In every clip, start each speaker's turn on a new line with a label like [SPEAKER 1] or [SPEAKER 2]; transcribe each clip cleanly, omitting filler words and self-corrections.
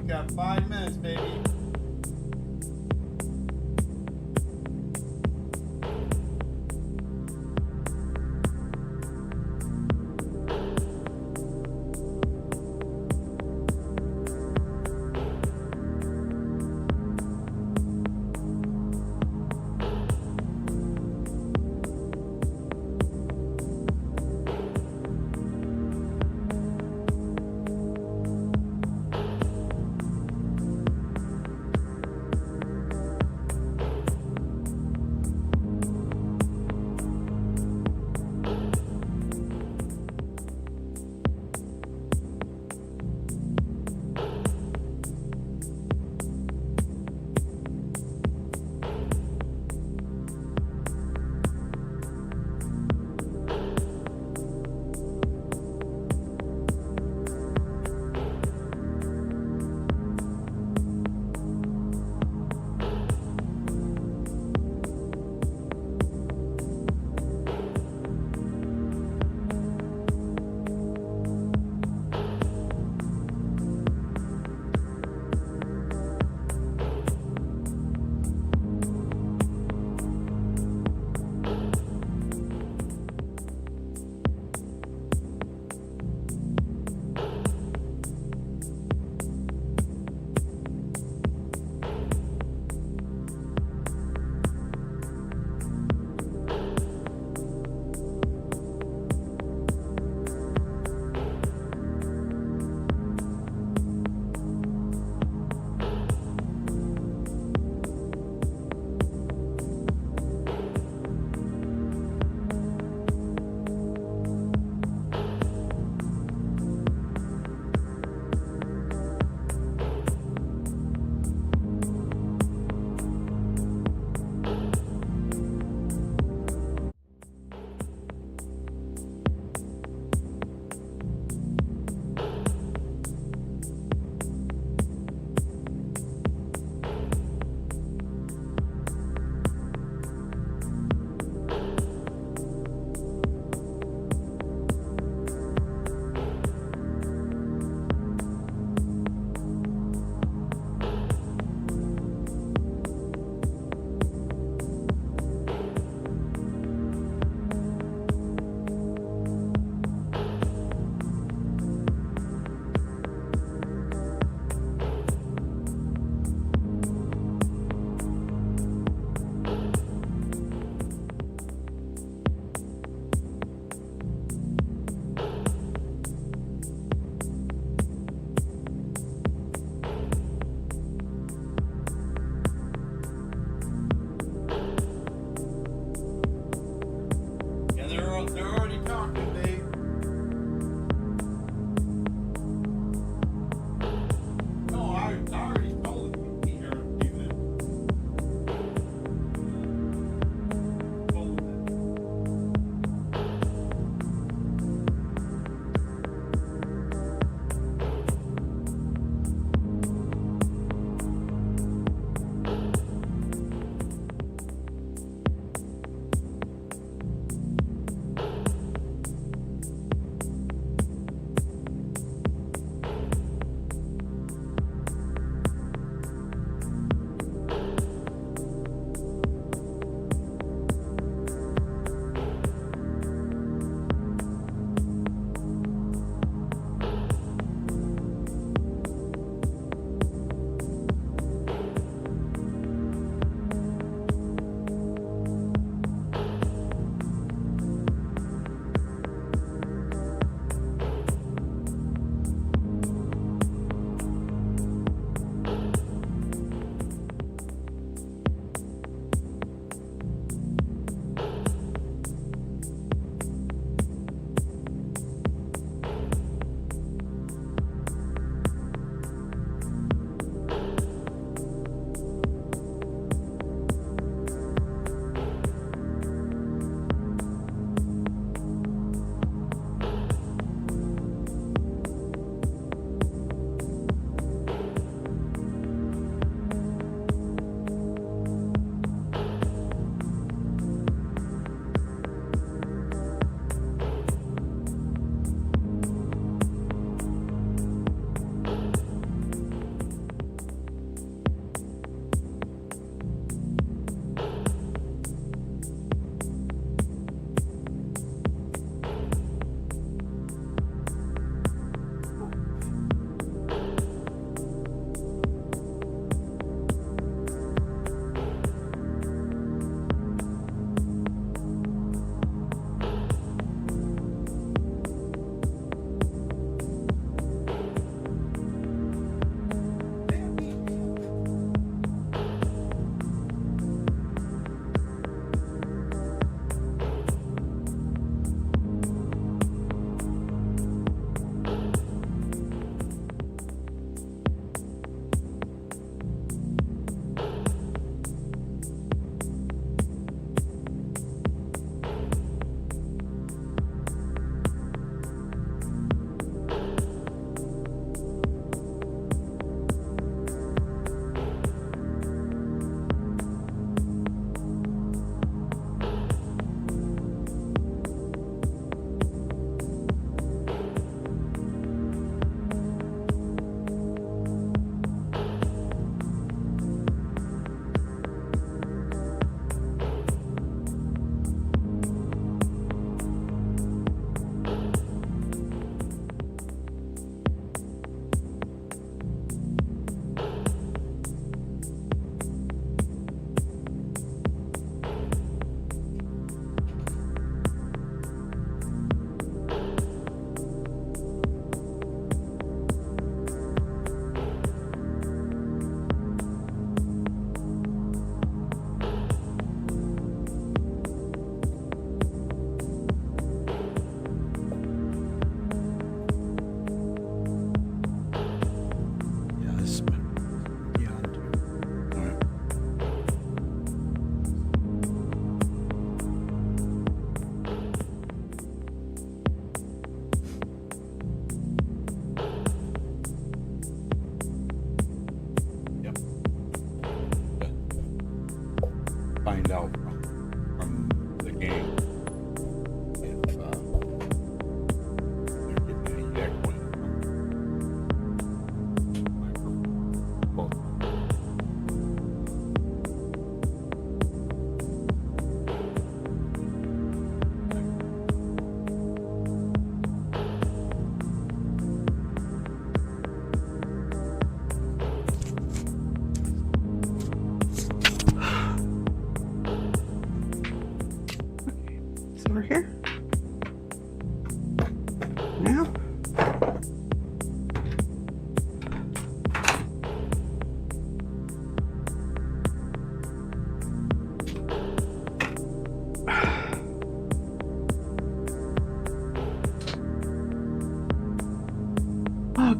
[SPEAKER 1] got 5 minutes, baby.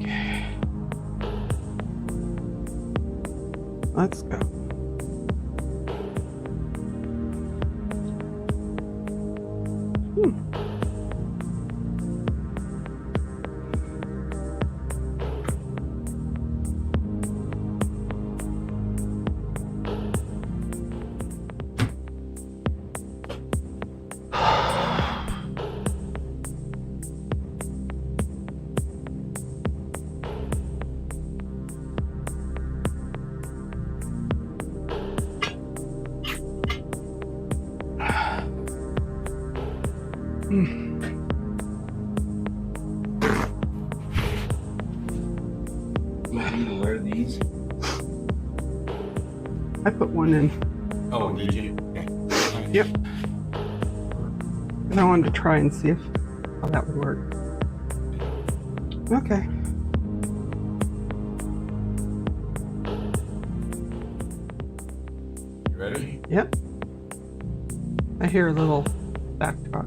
[SPEAKER 1] Okay. Let's go.
[SPEAKER 2] You want me to wear these?
[SPEAKER 1] I put one in.
[SPEAKER 2] Oh, did you? Okay.
[SPEAKER 1] Yep. And I wanted to try and see if how that would work. Okay.
[SPEAKER 2] You ready?
[SPEAKER 1] Yep. I hear a little back talk.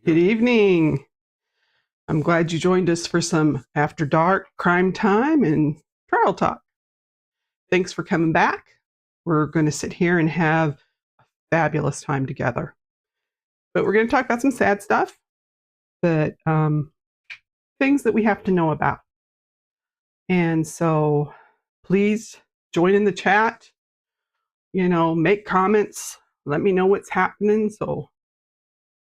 [SPEAKER 1] Good evening. I'm glad you joined us for some After Dark crime time and trial talk. Thanks for coming back. We're going to sit here and have a fabulous time together. But we're going to talk about some sad stuff, but things that we have to know about. And so please join in the chat, make comments, let me know what's happening so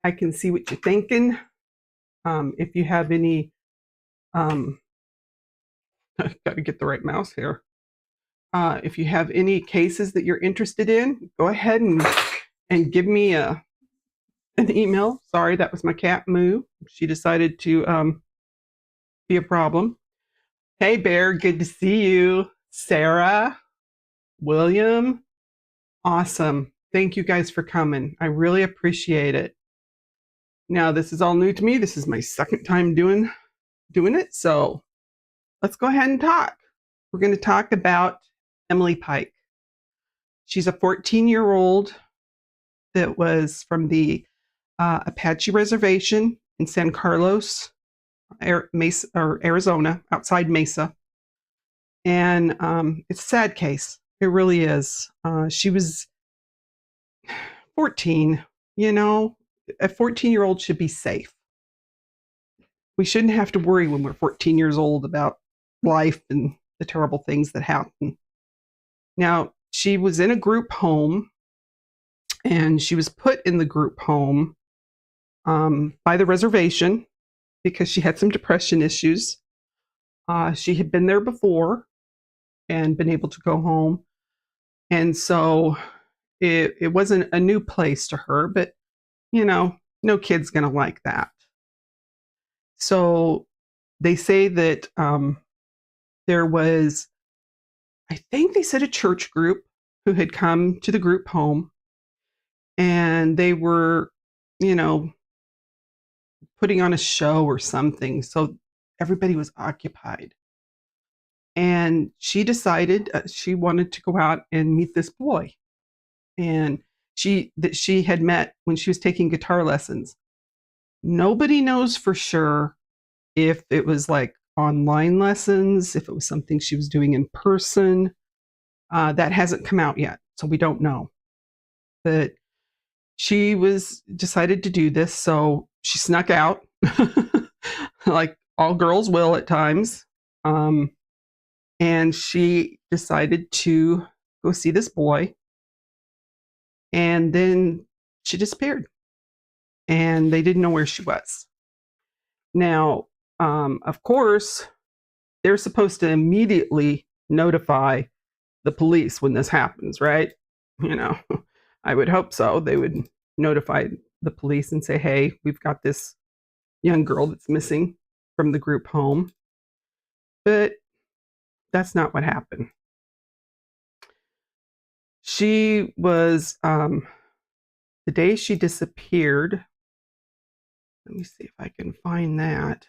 [SPEAKER 1] I can see what you're thinking. If you have any, I've got to get the right mouse here. If you have any cases that you're interested in, go ahead and give me an email. Sorry, that was my cat Moo. She decided to be a problem. Hey Bear, good to see you. Sarah, William, awesome. Thank you guys for coming. I really appreciate it. Now, this is all new to me. This is my second time doing it. So let's go ahead and talk. We're going to talk about Emily Pike. She's a 14-year-old that was from the Apache Reservation in San Carlos, Arizona, outside Mesa. And it's a sad case. It really is. She was 14. A 14-year-old should be safe. We shouldn't have to worry when we're 14 years old about life and the terrible things that happen. Now, she was in a group home, and she was put in the group home by the reservation because she had some depression issues. She had been there before and been able to go home. And so it wasn't a new place to her, but, no kid's going to like that. So they say that there was, I think they said a church group who had come to the group home, and they were, putting on a show or something. So everybody was occupied. And she decided she wanted to go out and meet this boy. And that she had met when she was taking guitar lessons. Nobody knows for sure if it was like online lessons, if it was something she was doing in person. That hasn't come out yet, so we don't know. But she decided to do this, so she snuck out, like all girls will at times. And she decided to go see this boy. And then she disappeared. And they didn't know where she was. Now, of course, they're supposed to immediately notify the police when this happens, right? I would hope so. They would notify the police and say, hey, we've got this young girl that's missing from the group home. But that's not what happened. She was, the day she disappeared, let me see if I can find that,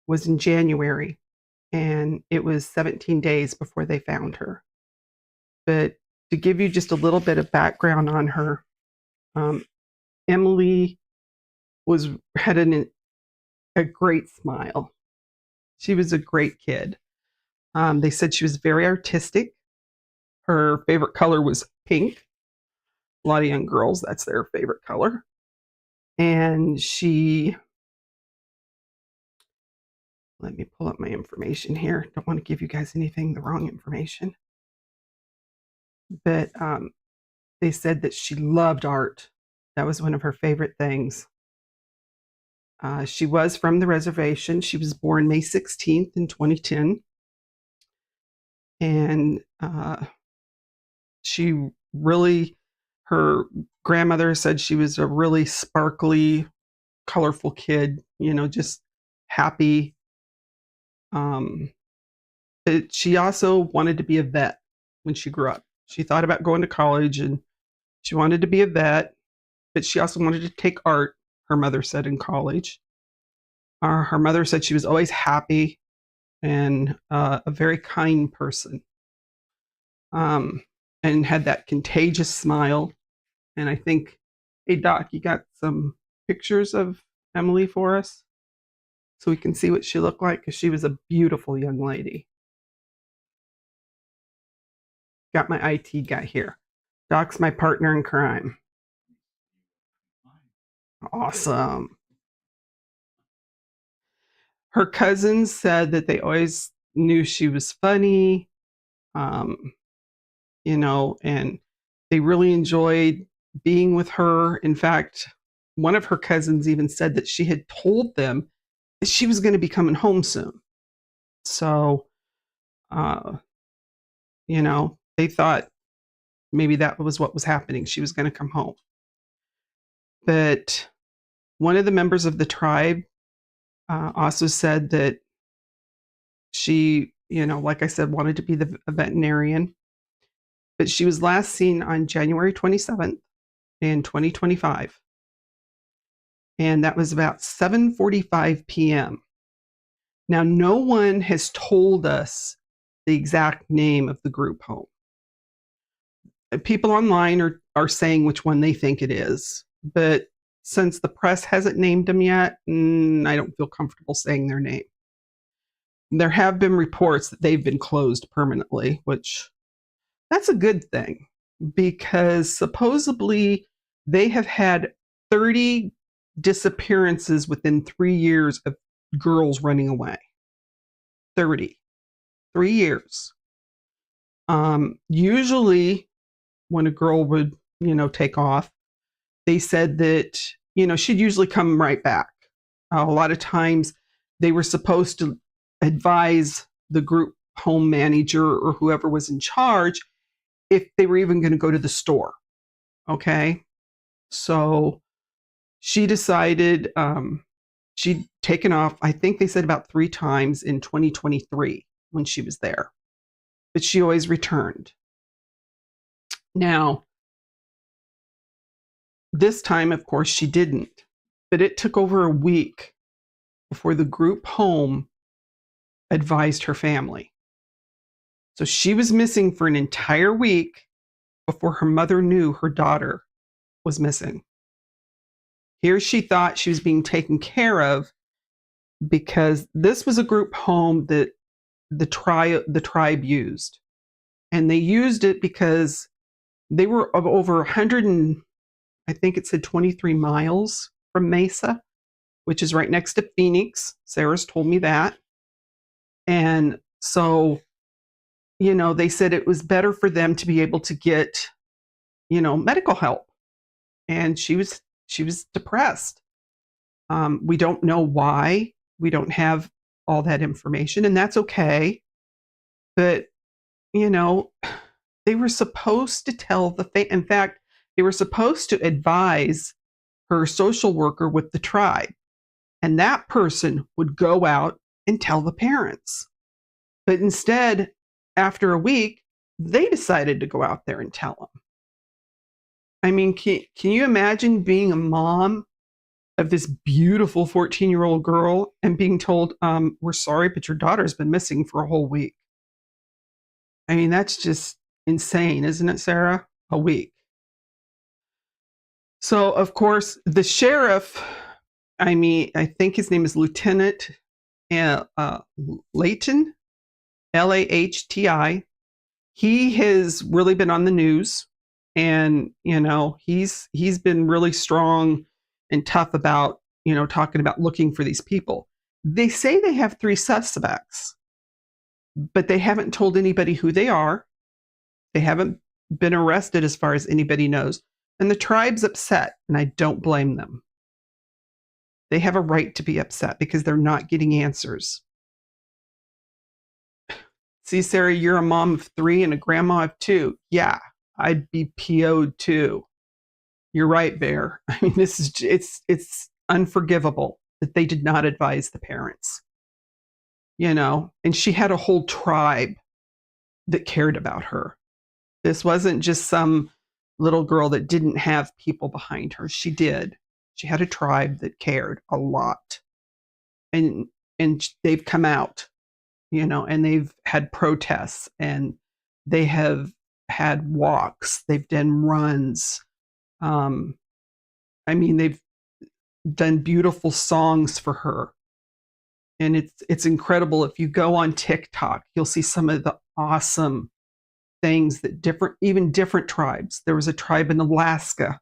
[SPEAKER 1] was in January. And it was 17 days before they found her. But to give you just a little bit of background on her, um, Emily was had a great smile. She was a great kid. They said she was very artistic. Her favorite color was pink. A lot of young girls, that's their favorite color. And let me pull up my information here. Don't want to give you guys anything, the wrong information. But they said that she loved art. That was one of her favorite things. She was from the reservation. She was born May 16th in 2010. And she really, her grandmother said she was a really sparkly, colorful kid, just happy. But she also wanted to be a vet when she grew up. She thought about going to college and she wanted to be a vet, but she also wanted to take art, her mother said, in college. Her mother said she was always happy and a very kind person, and had that contagious smile. And I think, hey, Doc, you got some pictures of Emily for us so we can see what she looked like? Because she was a beautiful young lady. Got my IT guy here. Doc's my partner in crime. Awesome. Her cousins said that they always knew she was funny, um, and they really enjoyed being with her. In fact, one of her cousins even said that she had told them that she was going to be coming home soon. So, uh, they thought maybe that was what was happening. She was going to come home. But one of the members of the tribe also said that she, like I said, wanted to be a veterinarian. But she was last seen on January 27th in 2025. And that was about 7:45 p.m. Now, no one has told us the exact name of the group home. People online are saying which one they think it is. But since the press hasn't named them yet, I don't feel comfortable saying their name. There have been reports that they've been closed permanently, which that's a good thing because supposedly they have had 30 disappearances within 3 years of girls running away. 30. 3 years. Usually when a girl would, take off, they said that, she'd usually come right back. A lot of times they were supposed to advise the group home manager or whoever was in charge if they were even going to go to the store. Okay. So she decided she'd taken off, I think they said about 3 times in 2023 when she was there, but she always returned. Now, this time, of course, she didn't, but it took over a week before the group home advised her family. So she was missing for an entire week before her mother knew her daughter was missing. Here she thought she was being taken care of because this was a group home that the tribe used. And they used it because they were of over 100 and I think it said 23 miles from Mesa, which is right next to Phoenix. Sarah's told me that. And so, they said it was better for them to be able to get, medical help. And she was depressed. We don't know why. We don't have all that information, and that's okay. But, they were supposed to tell in fact, they were supposed to advise her social worker with the tribe, and that person would go out and tell the parents. But instead, after a week, they decided to go out there and tell them. I mean, can you imagine being a mom of this beautiful 14-year-old girl and being told, we're sorry, but your daughter's been missing for a whole week? I mean, that's just insane, isn't it, Sarah? A week. So, of course, the sheriff, I mean, I think his name is Lieutenant Layton, Lahti. He has really been on the news, and he's been really strong and tough about talking about looking for these people. They say they have 3 suspects, but they haven't told anybody who they are. They haven't been arrested as far as anybody knows. And the tribe's upset, and I don't blame them. They have a right to be upset because they're not getting answers. See, Sarah, you're a mom of 3 and a grandma of 2. Yeah, I'd be PO'd too. You're right, Bear. I mean, it's unforgivable that they did not advise the parents. And she had a whole tribe that cared about her. This wasn't just some little girl that didn't have people behind her. She did. She had a tribe that cared a lot. And they've come out, and they've had protests, and they have had walks, they've done runs. I mean, they've done beautiful songs for her. And it's incredible. If you go on TikTok, you'll see some of the awesome things that different tribes. There was a tribe in Alaska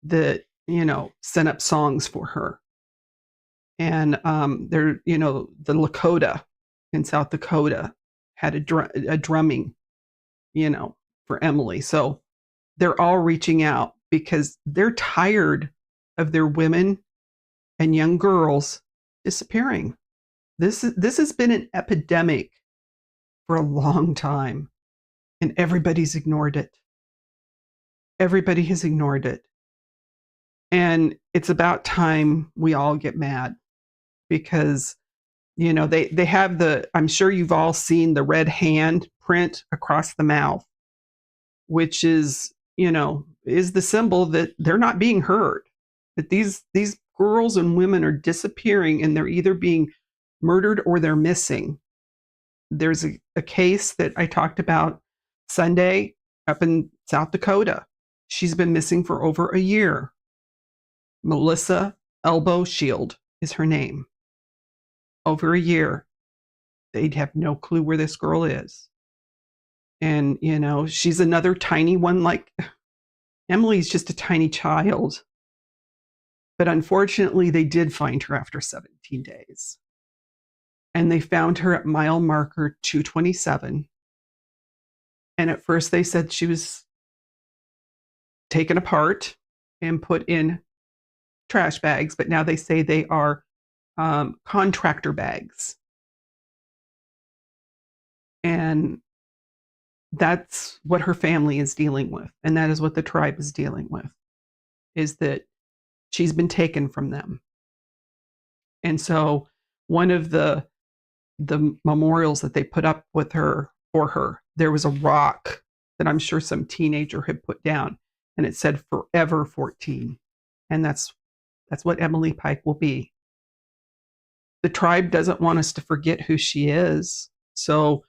[SPEAKER 1] that sent up songs for her, and the Lakota in South Dakota had a drumming, for Emily. So they're all reaching out because they're tired of their women and young girls disappearing. This has been an epidemic for a long time, and everybody's ignored it. Everybody has ignored it. And it's about time we all get mad because, they have I'm sure you've all seen the red hand print across the mouth, which is the symbol that they're not being heard, that these girls and women are disappearing, and they're either being murdered or they're missing. There's a case that I talked about Sunday up in South Dakota. She's been missing for over a year. Melissa Elbow Shield is her name. Over a year. They'd have no clue where this girl is. And, she's another tiny one. Like, Emily's just a tiny child. But unfortunately, they did find her after 17 days. And they found her at mile marker 227. And at first they said she was taken apart and put in trash bags, but now they say they are contractor bags. And that's what her family is dealing with. And that is what the tribe is dealing with, is that she's been taken from them. And so one of the memorials that they put up with her, for her, there was a rock that I'm sure some teenager had put down, and it said forever 14. And that's what Emily Pike will be. The tribe doesn't want us to forget who she is. So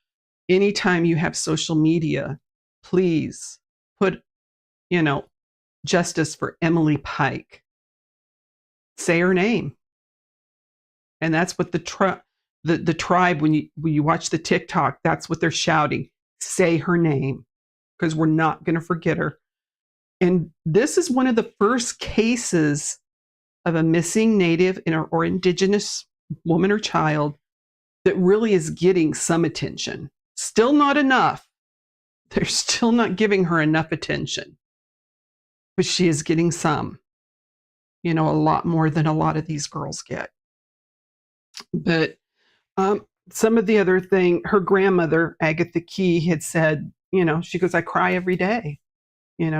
[SPEAKER 1] anytime you have social media, please put, justice for Emily Pike. Say her name. And that's what the tribe, when you watch the TikTok, that's what they're shouting. Say her name, because we're not going to forget her. And this is one of the first cases of a missing Native or Indigenous woman or child that really is getting some attention. Still not enough. They're still not giving her enough attention. But she is getting some. A lot more than a lot of these girls get. But some of the other thing, her grandmother, Agatha Key, had said, she goes, I cry every day.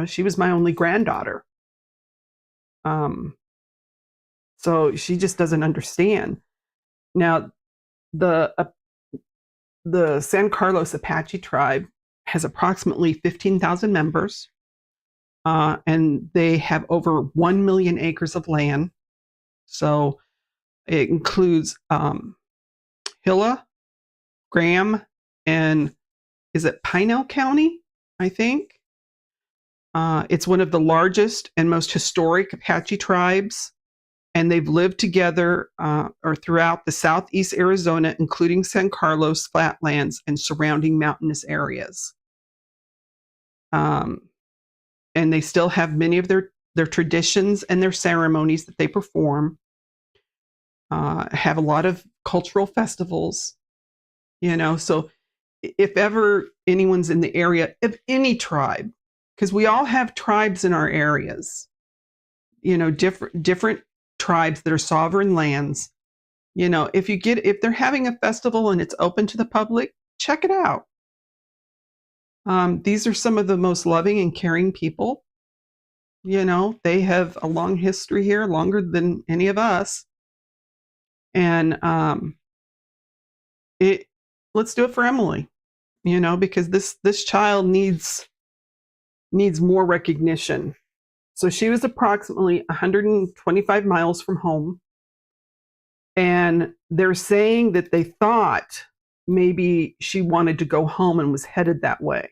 [SPEAKER 1] She was my only granddaughter. So she just doesn't understand. Now, the San Carlos Apache tribe has approximately 15,000 members, and they have over 1 million acres of land. So it includes Hilla, Graham, and is it Pinell County? I think. It's one of the largest and most historic Apache tribes, and they've lived together or throughout the southeast Arizona, including San Carlos flatlands and surrounding mountainous areas. Um, and they still have many of their traditions and their ceremonies that they perform. Have a lot of cultural festivals, So if ever anyone's in the area of any tribe, because we all have tribes in our areas, different tribes that are sovereign lands. If they're having a festival and it's open to the public, check it out. These are some of the most loving and caring people. They have a long history here, longer than any of us. And it let's do it for Emily, because this child needs more recognition. So she was approximately 125 miles from home. And they're saying that they thought maybe she wanted to go home and was headed that way.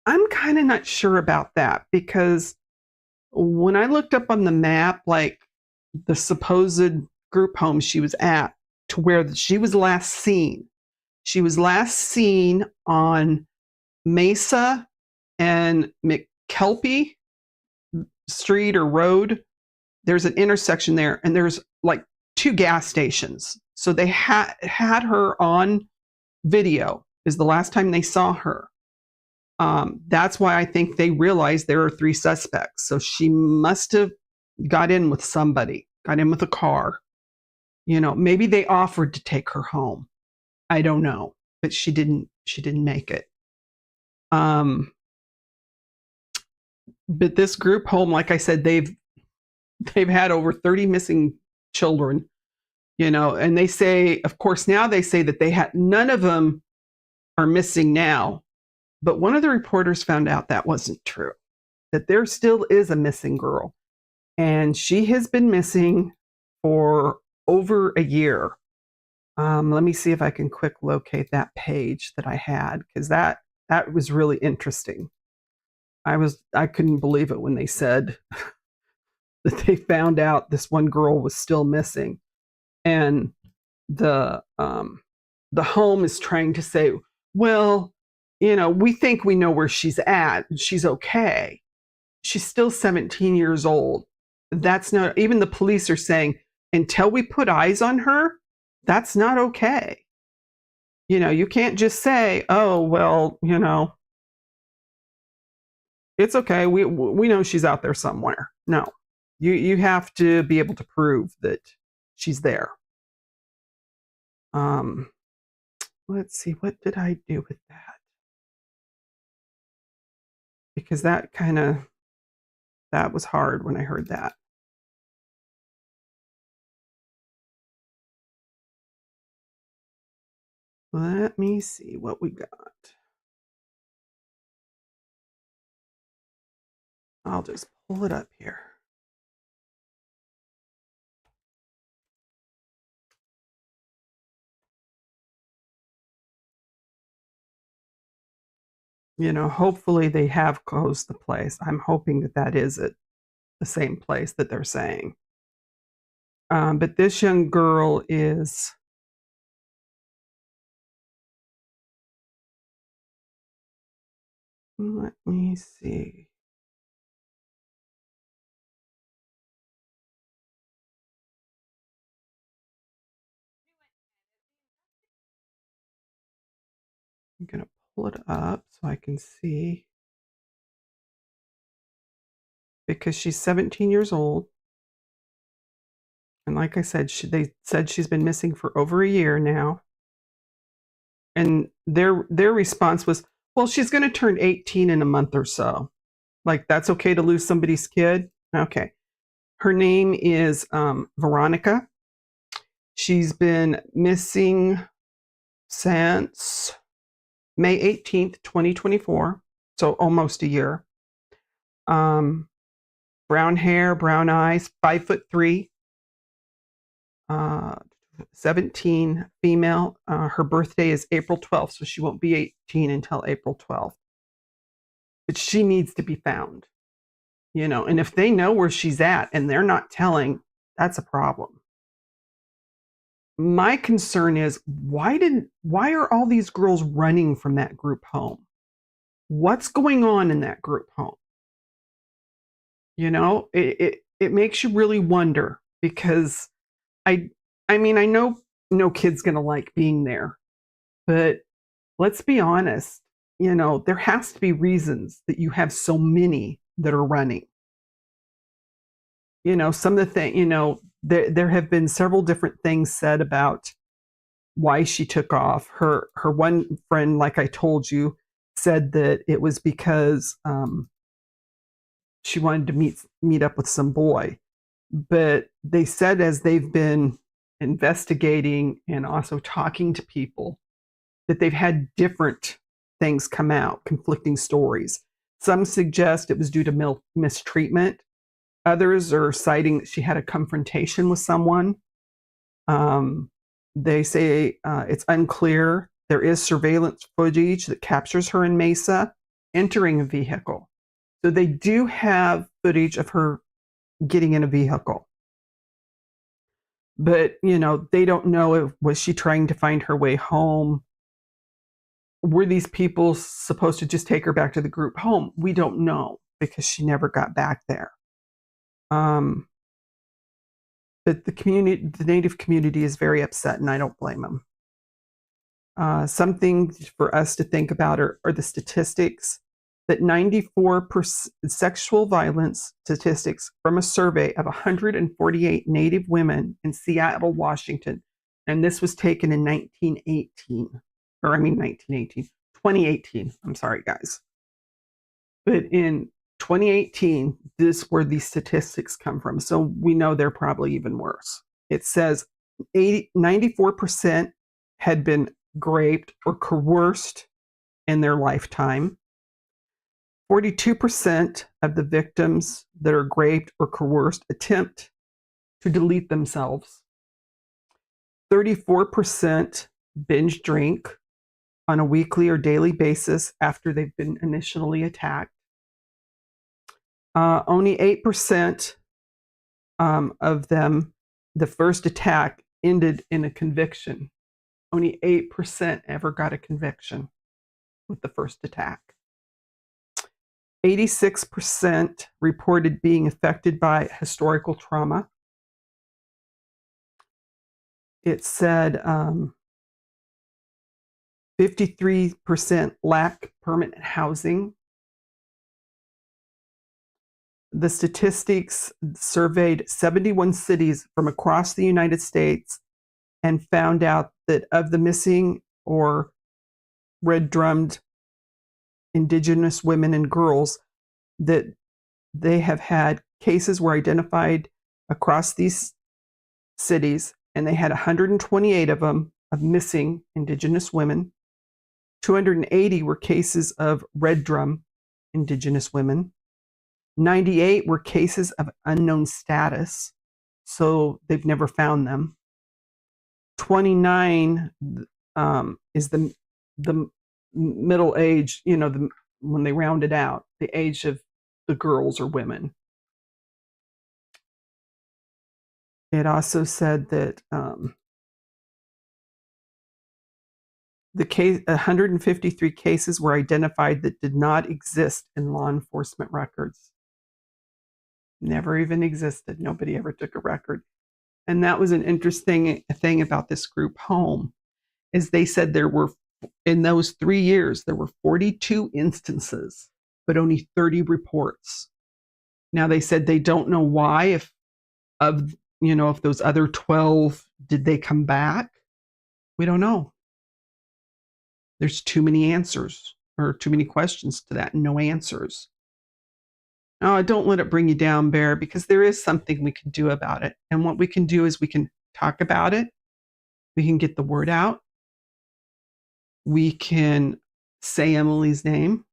[SPEAKER 1] I'm kind of not sure about that, because when I looked up on the map, like the supposed group home she was at, to where she was last seen, on Mesa and McKelpie Street or Road. There's an intersection there, and there's like 2 gas stations. So they had her on video, is the last time they saw her. That's why I think they realized there are 3 suspects. So she must have got in with somebody, got in with a car. Maybe they offered to take her home. I don't know, but she didn't make it. But this group home, like I said, they've had over 30 missing children, and they say, of course, now they say that they had none of them are missing now. But one of the reporters found out that wasn't true, that there still is a missing girl, and she has been missing for over a year. Let me see if I can quick locate that page that I had, because that was really interesting. I couldn't believe it when they said that they found out this one girl was still missing, and the home is trying to say, well, we think we know where she's at. She's okay. She's still 17 years old. That's not, even the police are saying, until we put eyes on her, that's not okay. You can't just say, oh, well, it's okay. We know she's out there somewhere. No, you have to be able to prove that she's there. Let's see, what did I do with that? Because that was hard when I heard that. Let me see what we got. I'll just pull it up here. Hopefully they have closed the place. I'm hoping that is it, the same place that they're saying. But this young girl is, let me see. I'm going to pull it up so I can see. Because she's 17 years old. And like I said, they said she's been missing for over a year now. And their response was, well, she's going to turn 18 in a month or so. Like, that's okay to lose somebody's kid? Okay. Her name is Veronica. She's been missing since May 18th, 2024. So almost a year. Brown hair, brown eyes, 5'3", 17, female. Her birthday is April 12th, so she won't be 18 until April 12th. but she needs to be found, and if they know where she's at and they're not telling, that's a problem. My concern is why are all these girls running from that group home? What's going on in that group home? It makes you really wonder, because I I mean, I know no kid's going to like being there, but let's be honest, there has to be reasons that you have so many that are running. Some of the things, there have been several different things said about why she took off. Her one friend, like I told you, said that it was because she wanted to meet up with some boy. But they said, as they've been investigating and also talking to people, that they've had different things come out, conflicting stories. Some suggest it was due to mistreatment. Others are citing that she had a confrontation with someone. They say it's unclear. There is surveillance footage that captures her in Mesa entering a vehicle. So they do have footage of her getting in a vehicle. But, they don't know if was she trying to find her way home. Were these people supposed to just take her back to the group home? We don't know, because she never got back there. But the Native community is very upset, and I don't blame them. Something for us to think about are the statistics, that 94% sexual violence statistics from a survey of 148 Native women in Seattle, Washington. And this was taken in 2018. I'm sorry, guys. But in 2018, this is where these statistics come from. So we know they're probably even worse. It says 94% had been raped or coerced in their lifetime. 42% of the victims that are raped or coerced attempt to delete themselves. 34% binge drink on a weekly or daily basis after they've been initially attacked. Only 8% of them, the first attack ended in a conviction. Only 8% ever got a conviction with the first attack. 86% reported being affected by historical trauma. It said 53% lack permanent housing. The statistics surveyed 71 cities from across the United States and found out that of the missing or red drummed Indigenous women and girls, that they have had cases were identified across these cities, and they had 128 of them of missing Indigenous women. 280 were cases of red drum Indigenous women. 98 were cases of unknown status, so they've never found them. 29 is the middle age, when they round it out, the age of the girls or women. It also said that the case, 153 cases were identified that did not exist in law enforcement records. Never even existed. Nobody ever took a record. And that was an interesting thing about this group home, is they said there were, in those 3 years, there were 42 instances, but only 30 reports. Now they said they don't know why, if those other 12, did they come back? We don't know. There's too many answers, or too many questions to that, and no answers. No, don't let it bring you down, Bear, because there is something we can do about it. And what we can do is we can talk about it. We can get the word out. We can say Emily's name.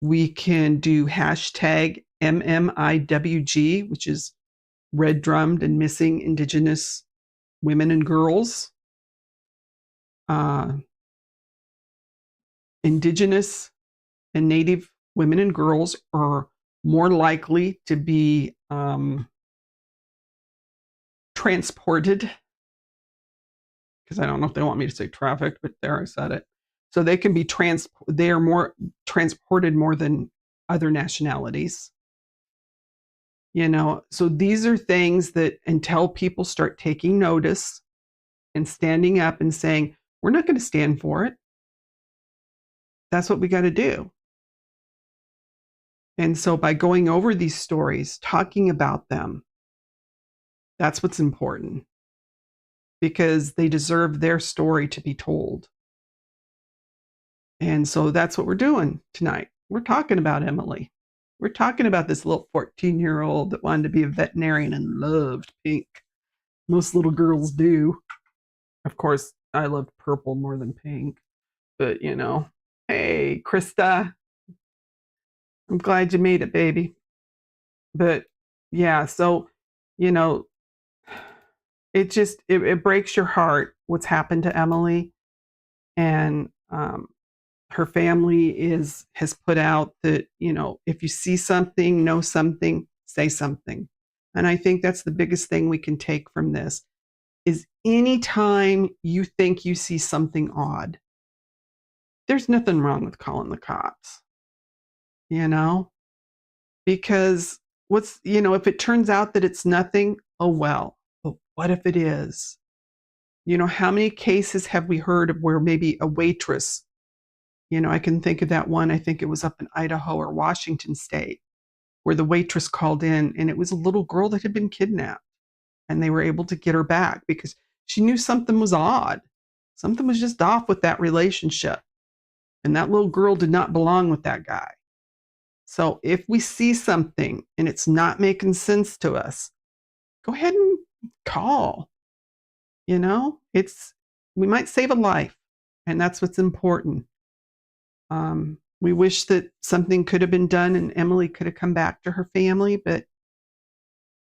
[SPEAKER 1] We can do hashtag MMIWG, which is red drummed and missing Indigenous women and girls. Indigenous and Native women and girls are more likely to be transported, because I don't know if they want me to say trafficked, but there I said it. So they can be they are more transported more than other nationalities. So these are things that until people start taking notice and standing up and saying, we're not going to stand for it. That's what we got to do. And so by going over these stories, talking about them, that's what's important, because they deserve their story to be told. And so that's what we're doing tonight. We're talking about Emily. We're talking about this little 14-year-old that wanted to be a veterinarian and loved pink. Most little girls do. Of course, I loved purple more than pink. But, hey, Krista, I'm glad you made it, baby. But yeah, so, you know, it breaks your heart what's happened to Emily. And her family has put out that, if you see something, know something, say something. And I think that's the biggest thing we can take from this is anytime you think you see something odd, there's nothing wrong with calling the cops, because if it turns out that it's nothing, oh well, but what if it is? How many cases have we heard of where maybe a waitress, I can think of that one, I think it was up in Idaho or Washington State, where the waitress called in and it was a little girl that had been kidnapped, and they were able to get her back because she knew something was odd. Something was just off with that relationship. And that little girl did not belong with that guy. So if we see something and it's not making sense to us, go ahead and call. We might save a life, and that's what's important. We wish that something could have been done and Emily could have come back to her family, but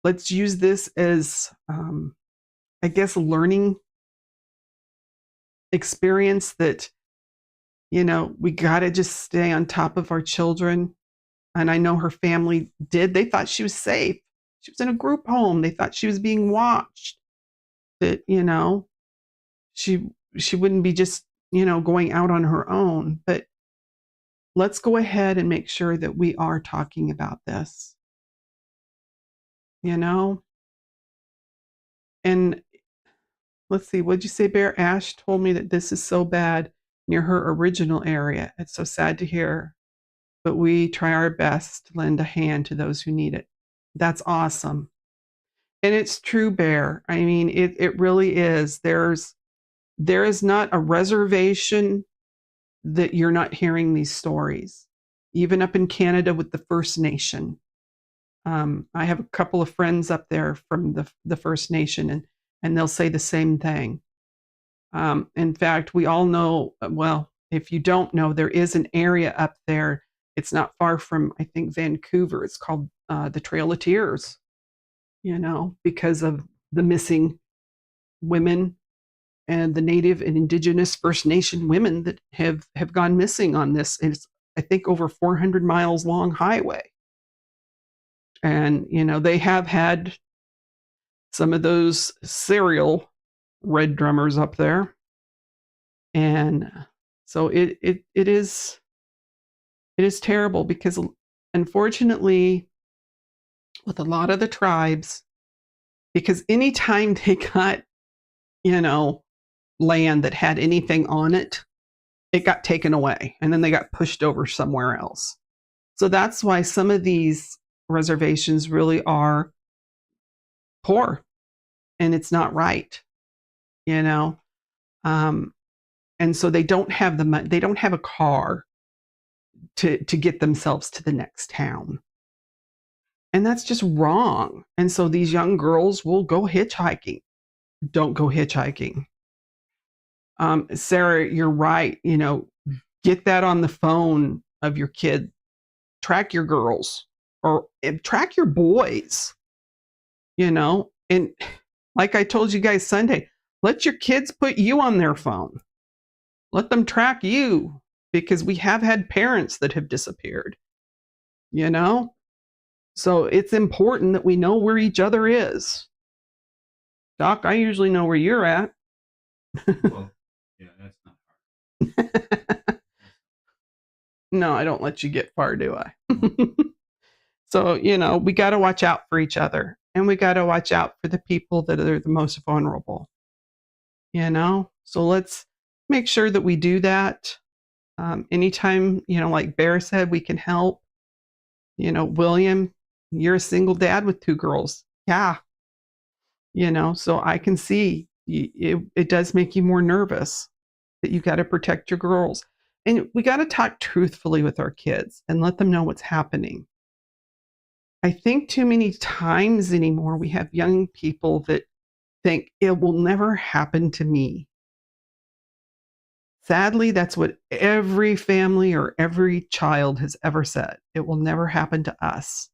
[SPEAKER 1] let's use this as, I guess, a learning experience that, we got to just stay on top of our children. And I know her family did. They thought she was safe. She was in a group home. They thought she was being watched. That, she wouldn't be just, going out on her own. But let's go ahead and make sure that we are talking about this. And let's see, what'd you say, Bear? Ash told me that this is so bad near her original area. It's so sad to hear, but we try our best to lend a hand to those who need it. That's awesome. And it's true, Bear. I mean, it really is. There is not a reservation that you're not hearing these stories, even up in Canada with the First Nation. I have a couple of friends up there from the First Nation, and they'll say the same thing. In fact, we all know, well, if you don't know, there is an area up there. It's not far from, I think, Vancouver. It's called the Trail of Tears, because of the missing women and the Native and Indigenous First Nation women that have gone missing on this. And it's, I think, over 400 miles long highway. And, they have had some of those serial red drummers up there. And so it is terrible, because unfortunately with a lot of the tribes, because anytime they got, land that had anything on it, it got taken away and then they got pushed over somewhere else. So that's why some of these reservations really are poor, and it's not right, and so they don't have the money, they don't have a car to get themselves to the next town. And that's just wrong. And so these young girls will go hitchhiking. Don't go hitchhiking. Sarah, you're right. Get that on the phone of your kid. Track your girls, or track your boys, and like I told you guys Sunday, let your kids put you on their phone. Let them track you, because we have had parents that have disappeared. you know? So it's important that we know where each other is. Doc, I usually know where you're at.
[SPEAKER 2] Well, yeah, that's not
[SPEAKER 1] No, I don't let you get far, do I?
[SPEAKER 2] hard.
[SPEAKER 1] So, we got to watch out for each other, and we got to watch out for the people that are the most vulnerable, So let's make sure that we do that. Anytime, like Bear said, we can help. William, you're a single dad with two girls. Yeah. So I can see it does make you more nervous that you got to protect your girls. And we got to talk truthfully with our kids and let them know what's happening. I think too many times anymore we have young people that think it will never happen to me. Sadly, that's what every family or every child has ever said. It will never happen to us.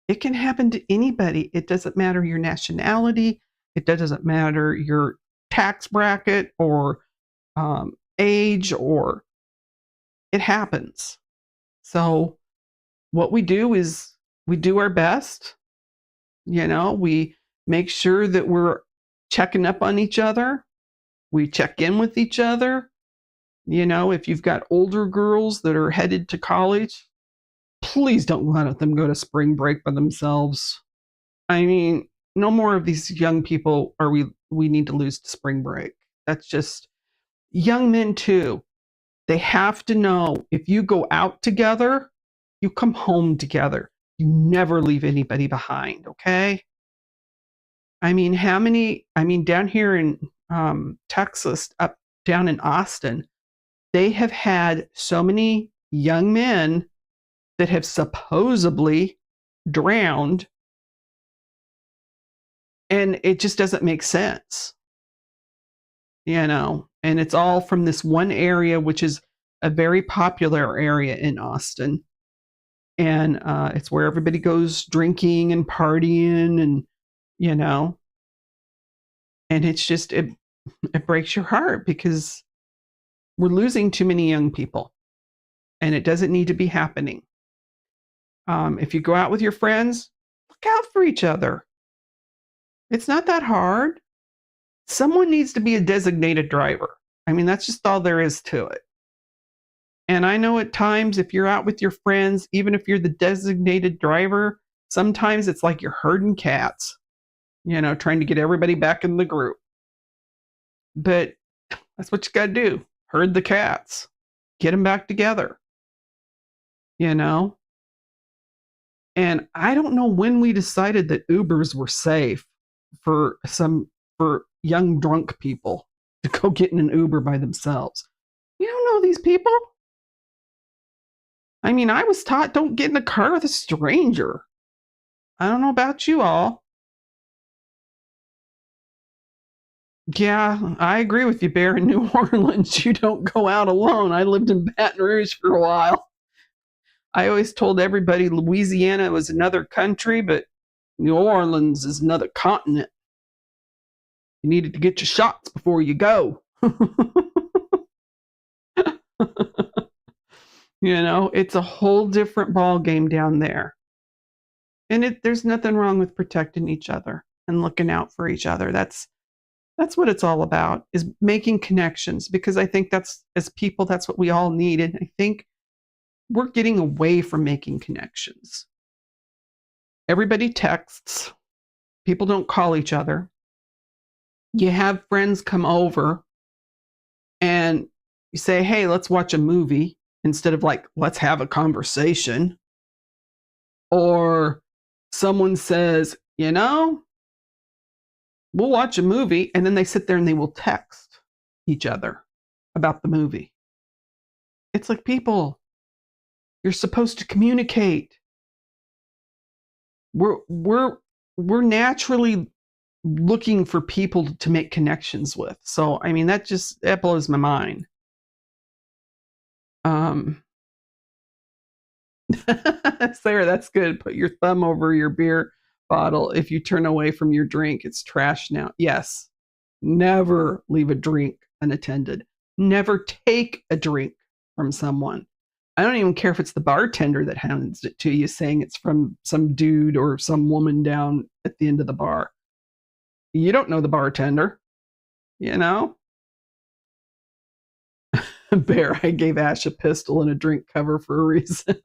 [SPEAKER 1] It can happen to anybody. It doesn't matter your nationality. It doesn't matter your tax bracket or age, or it happens. So what we do is we do our best. We make sure that we're checking up on each other. We check in with each other. If you've got older girls that are headed to college, please don't let them go to spring break by themselves. I mean, no more of these young people are we need to lose to spring break. That's just young men too. They have to know if you go out together, you come home together. You never leave anybody behind, okay? I mean, down here in Texas, up down in Austin, they have had so many young men that have supposedly drowned, and it just doesn't make sense, and it's all from this one area, which is a very popular area in Austin. And it's where everybody goes drinking and partying, and you know and it's just it breaks your heart because we're losing too many young people, and it doesn't need to be happening. If you go out with your friends, look out for each other. It's not that hard. Someone needs to be a designated driver. I mean, that's just all there is to it. And I know at times, if you're out with your friends, even if you're the designated driver, sometimes it's like you're herding cats, trying to get everybody back in the group. But that's what you got to do, herd the cats, get them back together, you know? And I don't know when we decided that Ubers were safe for young drunk people to go get in an Uber by themselves. You don't know these people. I mean, I was taught don't get in a car with a stranger. I don't know about you all. Yeah, I agree with you, Bear. In New Orleans, you don't go out alone. I lived in Baton Rouge for a while. I always told everybody Louisiana was another country, but New Orleans is another continent. You needed to get your shots before you go. It's a whole different ball game down there. And there's nothing wrong with protecting each other and looking out for each other. That's what it's all about, is making connections, because I think as people, that's what we all need. And I think we're getting away from making connections. Everybody texts. People don't call each other. You have friends come over and you say, hey, let's watch a movie, instead of like, let's have a conversation. Or someone says, we'll watch a movie, and then they sit there and they will text each other about the movie. It's like, people, you're supposed to communicate. We're naturally looking for people to make connections with. So, I mean, that blows my mind. Sarah, that's good. Put your thumb over your beer bottle. If you turn away from your drink, it's trash now. Yes. Never leave a drink unattended. Never take a drink from someone. I don't even care if it's the bartender that hands it to you saying it's from some dude or some woman down at the end of the bar. You don't know the bartender, you know? Bear, I gave Ash a pistol and a drink cover for a reason.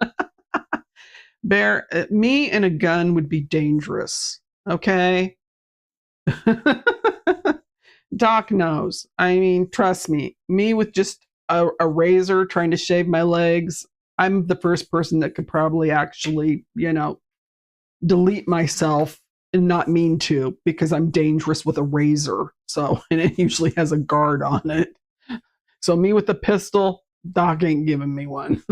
[SPEAKER 1] Bear, me and a gun would be dangerous. Okay? Doc knows. I mean, trust me. Me with just a razor trying to shave my legs, I'm the first person that could probably actually, delete myself and not mean to because I'm dangerous with a razor. So, and it usually has a guard on it. So, me with a pistol, Doc ain't giving me one.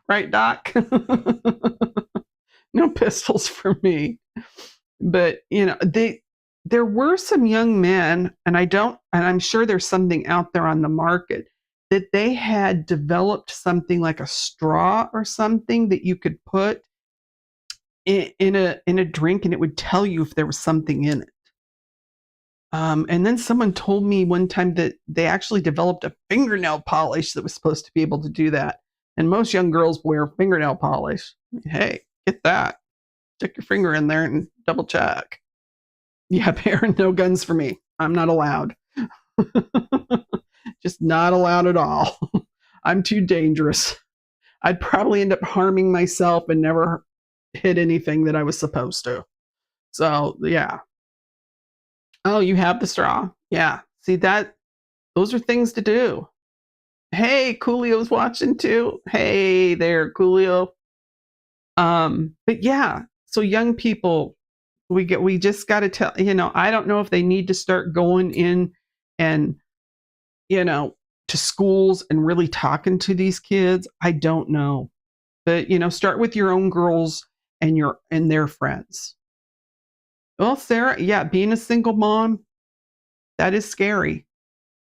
[SPEAKER 1] Right, Doc? No pistols for me. But, there were some young men, and I'm sure there's something out there on the market that they had developed something like a straw or something that you could put in a drink, and it would tell you if there was something in it. And then someone told me one time that they actually developed a fingernail polish that was supposed to be able to do that. And most young girls wear fingernail polish. Hey, get that. Stick your finger in there and double check. Yeah, Baron, no guns for me. I'm not allowed. Just not allowed at all. I'm too dangerous. I'd probably end up harming myself and never hit anything that I was supposed to. So, yeah. Oh, you have the straw. Yeah. See that? Those are things to do. Hey, Coolio's watching too. Hey there, Coolio. But yeah, so young people, we just got to tell, I don't know if they need to start going in and, to schools and really talking to these kids. I don't know. But, start with your own girls and their friends. Well, Sarah, yeah, being a single mom, that is scary.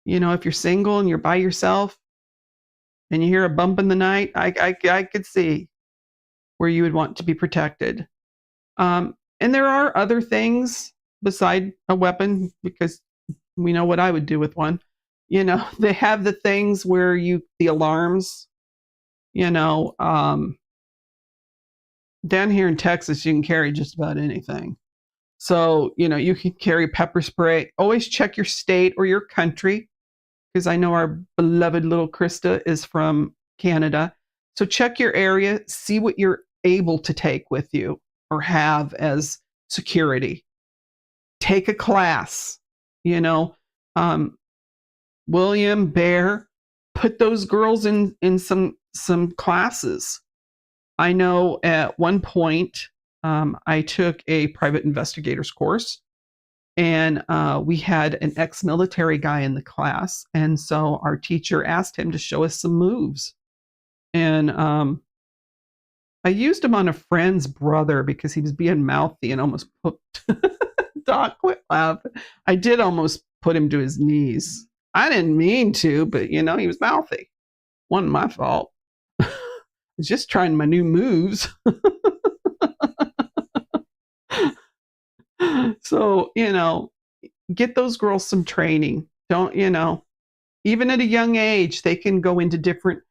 [SPEAKER 1] If you're single and you're by yourself and you hear a bump in the night, I could see where you would want to be protected. And there are other things beside a weapon because we know what I would do with one. They have the things where the alarms, down here in Texas, you can carry just about anything. So, you can carry pepper spray. Always check your state or your country because I know our beloved little Krista is from Canada. So check your area, see what you're able to take with you or have as security. Take a class, William, Bear, put those girls in some classes. I know at one point I took a private investigators course, and we had an ex-military guy in the class, and so our teacher asked him to show us some moves, and I used him on a friend's brother because he was being mouthy and almost put Doc, quit laughing. I did almost put him to his knees. I didn't mean to, but he was mouthy. Wasn't my fault. I was just trying my new moves. So, get those girls some training. Don't, even at a young age, they can go into different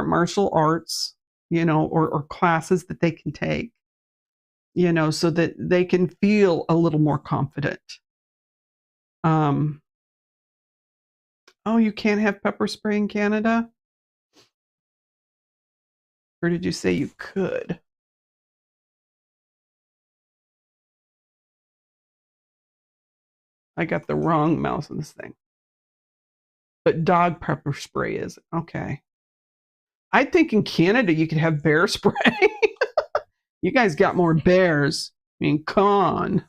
[SPEAKER 1] martial arts, or classes that they can take, so that they can feel a little more confident. Oh, you can't have pepper spray in Canada? Or did you say you could? I got the wrong mouse in this thing. But dog pepper spray is okay. I think in Canada you could have bear spray. You guys got more bears. I mean, come on.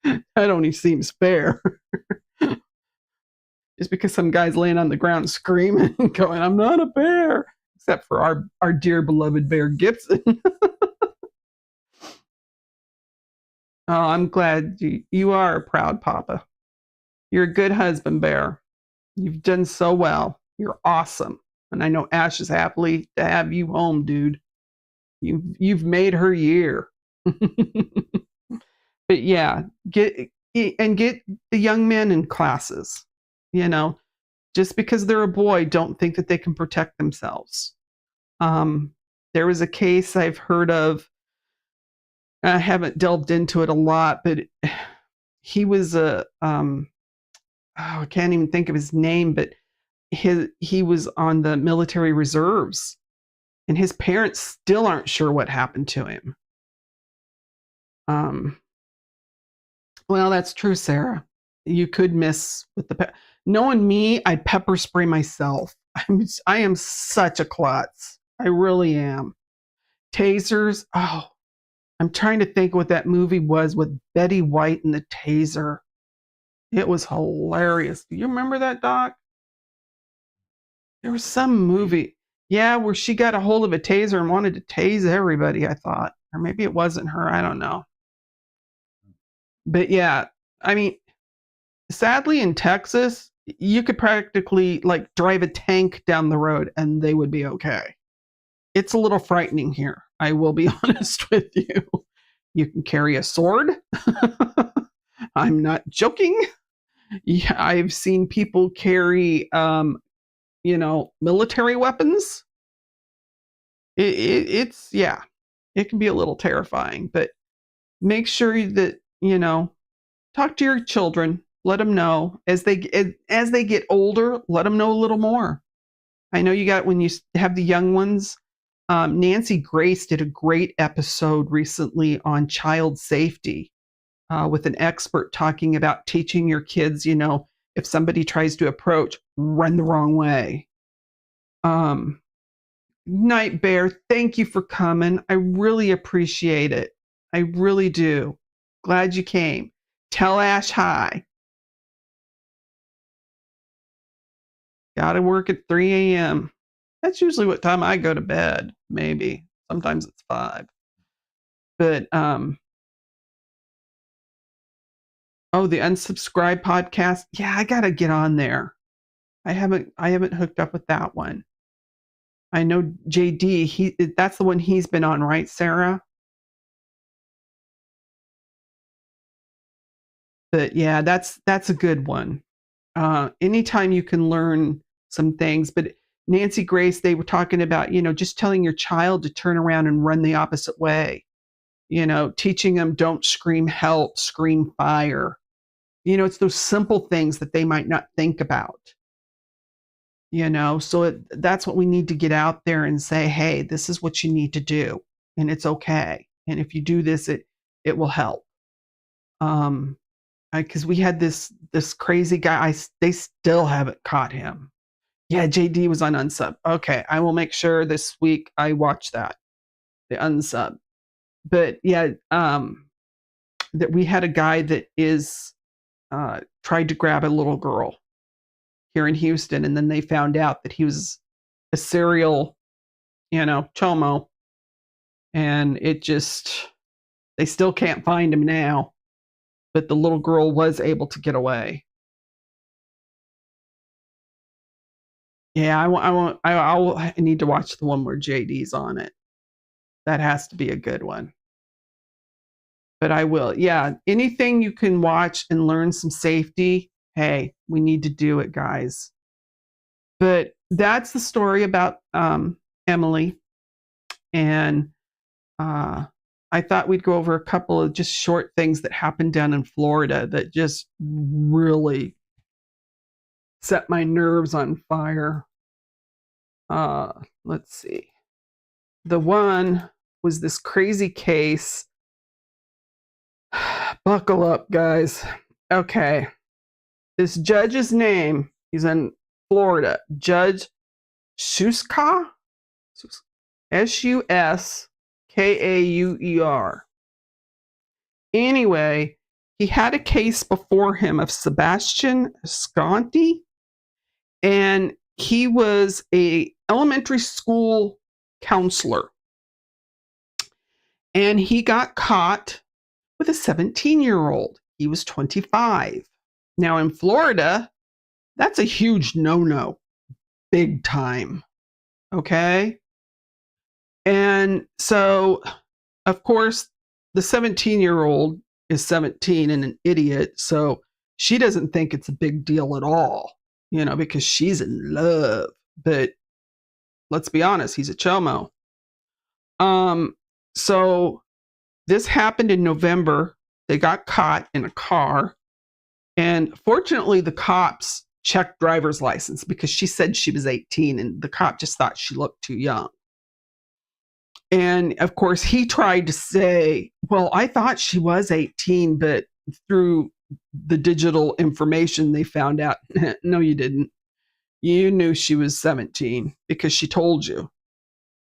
[SPEAKER 1] That only seems fair. Just because some guy's laying on the ground screaming and going, I'm not a bear. Except for our dear beloved Bear Gibson. Oh, I'm glad you are a proud papa. You're a good husband, Bear. You've done so well. You're awesome. And I know Ash is happy to have you home, dude. You've made her year. But yeah, get the young men in classes. Just because they're a boy, don't think that they can protect themselves. There was a case I've heard of. I haven't delved into it a lot, but he was I can't even think of his name, but he was on the military reserves, and his parents still aren't sure what happened to him. Um, well, that's true, Sarah. You could miss with knowing me, I'd pepper spray myself. I am such a klutz. I really am. Tasers. Oh, I'm trying to think what that movie was with Betty White and the taser. It was hilarious. Do you remember that, Doc? There was some movie, yeah, where she got a hold of a taser and wanted to tase everybody, I thought. Or maybe it wasn't her. I don't know. But yeah, I mean, sadly in Texas, you could practically like drive a tank down the road and they would be okay. It's a little frightening here. I will be honest with you. You can carry a sword. I'm not joking. Yeah, I've seen people carry military weapons. It's yeah, it can be a little terrifying, but make sure that talk to your children, let them know as they get older, let them know a little more. I know you got when you have the young ones. Nancy Grace did a great episode recently on child safety with an expert talking about teaching your kids, if somebody tries to approach, run the wrong way. Night Bear, thank you for coming. I really appreciate it. I really do. Glad you came. Tell Ash hi. Gotta work at 3 a.m. That's usually what time I go to bed, maybe. Sometimes it's 5. But oh, the unsubscribed podcast. Yeah, I gotta get on there. I haven't hooked up with that one. I know JD, that's the one he's been on, right, Sarah? But yeah, that's a good one. Anytime you can learn some things, but Nancy Grace, they were talking about, just telling your child to turn around and run the opposite way. Teaching them don't scream help, scream fire. It's those simple things that they might not think about. So that's what we need to get out there and say, hey, this is what you need to do, and it's okay. And if you do this, it will help. Because we had this crazy guy. They still haven't caught him. Yeah, JD was on unsub. Okay, I will make sure this week I watch that, the unsub. But yeah, that we had a guy that is tried to grab a little girl here in Houston, and then they found out that he was a serial, chomo, and they still can't find him now. But the little girl was able to get away. Yeah, I need to watch the one where JD's on it. That has to be a good one. But I will. Yeah, anything you can watch and learn some safety, hey, we need to do it, guys. But that's the story about Emily. And I thought we'd go over a couple of just short things that happened down in Florida that just really set my nerves on fire. Let's see. The one was this crazy case. Buckle up, guys. Okay. This judge's name, he's in Florida, Judge Shuskauer. Suskauer. Anyway, he had a case before him of Sebastian Sconti, and he was a elementary school counselor. And he got caught with a 17-year-old. He was 25. Now in Florida, that's a huge no-no, big time. Okay? And so, of course, the 17-year-old is 17 and an idiot, so she doesn't think it's a big deal at all. because she's in love. But let's be honest, he's a chomo. Um, so this happened in November. They got caught in a car. And fortunately, the cops checked driver's license because she said she was 18 and the cop just thought she looked too young. And of course, he tried to say, well, I thought she was 18, but through the digital information, they found out, no, you didn't. You knew she was 17 because she told you.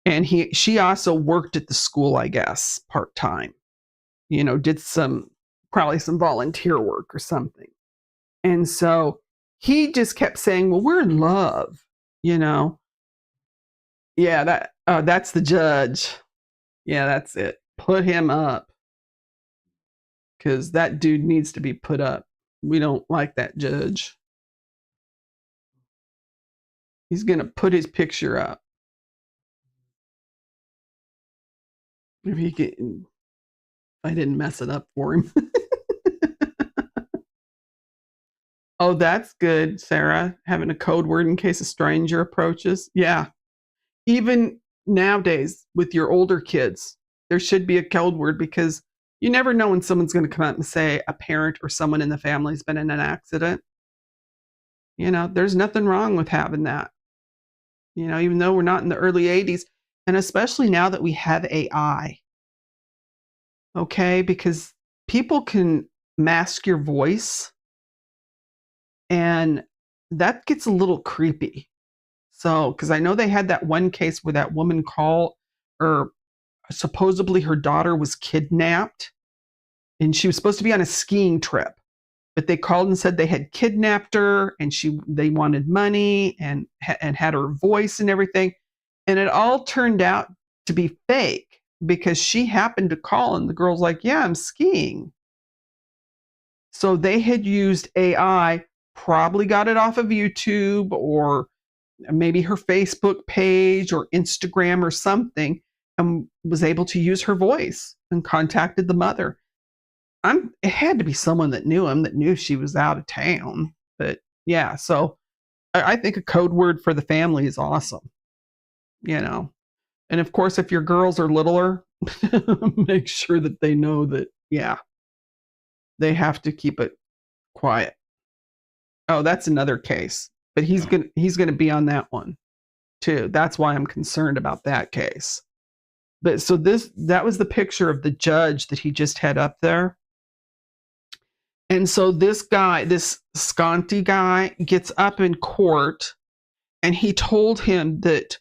[SPEAKER 1] And she also worked at the school, I guess, part time, did probably some volunteer work or something. And so he just kept saying, well, we're in love, you know? Yeah, that's the judge. Yeah, that's it. Put him up because that dude needs to be put up. We don't like that judge. He's going to put his picture up. If he can, I didn't mess it up for him. Oh, that's good, Sarah. Having a code word in case a stranger approaches. Yeah. Even nowadays with your older kids, there should be a code word because you never know when someone's going to come out and say a parent or someone in the family's been in an accident. There's nothing wrong with having that. Even though we're not in the early 80s, and especially now that we have AI. Okay, because people can mask your voice and that gets a little creepy. So, because I know they had that one case where that woman called, or supposedly her daughter was kidnapped and she was supposed to be on a skiing trip, but they called and said they had kidnapped her and they wanted money and had her voice and everything. And it all turned out to be fake because she happened to call and the girl's like, yeah, I'm skiing. So they had used AI, probably got it off of YouTube or maybe her Facebook page or Instagram or something, and was able to use her voice and contacted the mother. It had to be someone that knew him, that knew she was out of town. But yeah, so I think a code word for the family is awesome. And of course, if your girls are littler, make sure that they know that, yeah, they have to keep it quiet. Oh, that's another case, but he's gonna be on that one too. That's why I'm concerned about that case. But so that was the picture of the judge that he just had up there. And so this guy, this Sconti guy, gets up in court and he told him that,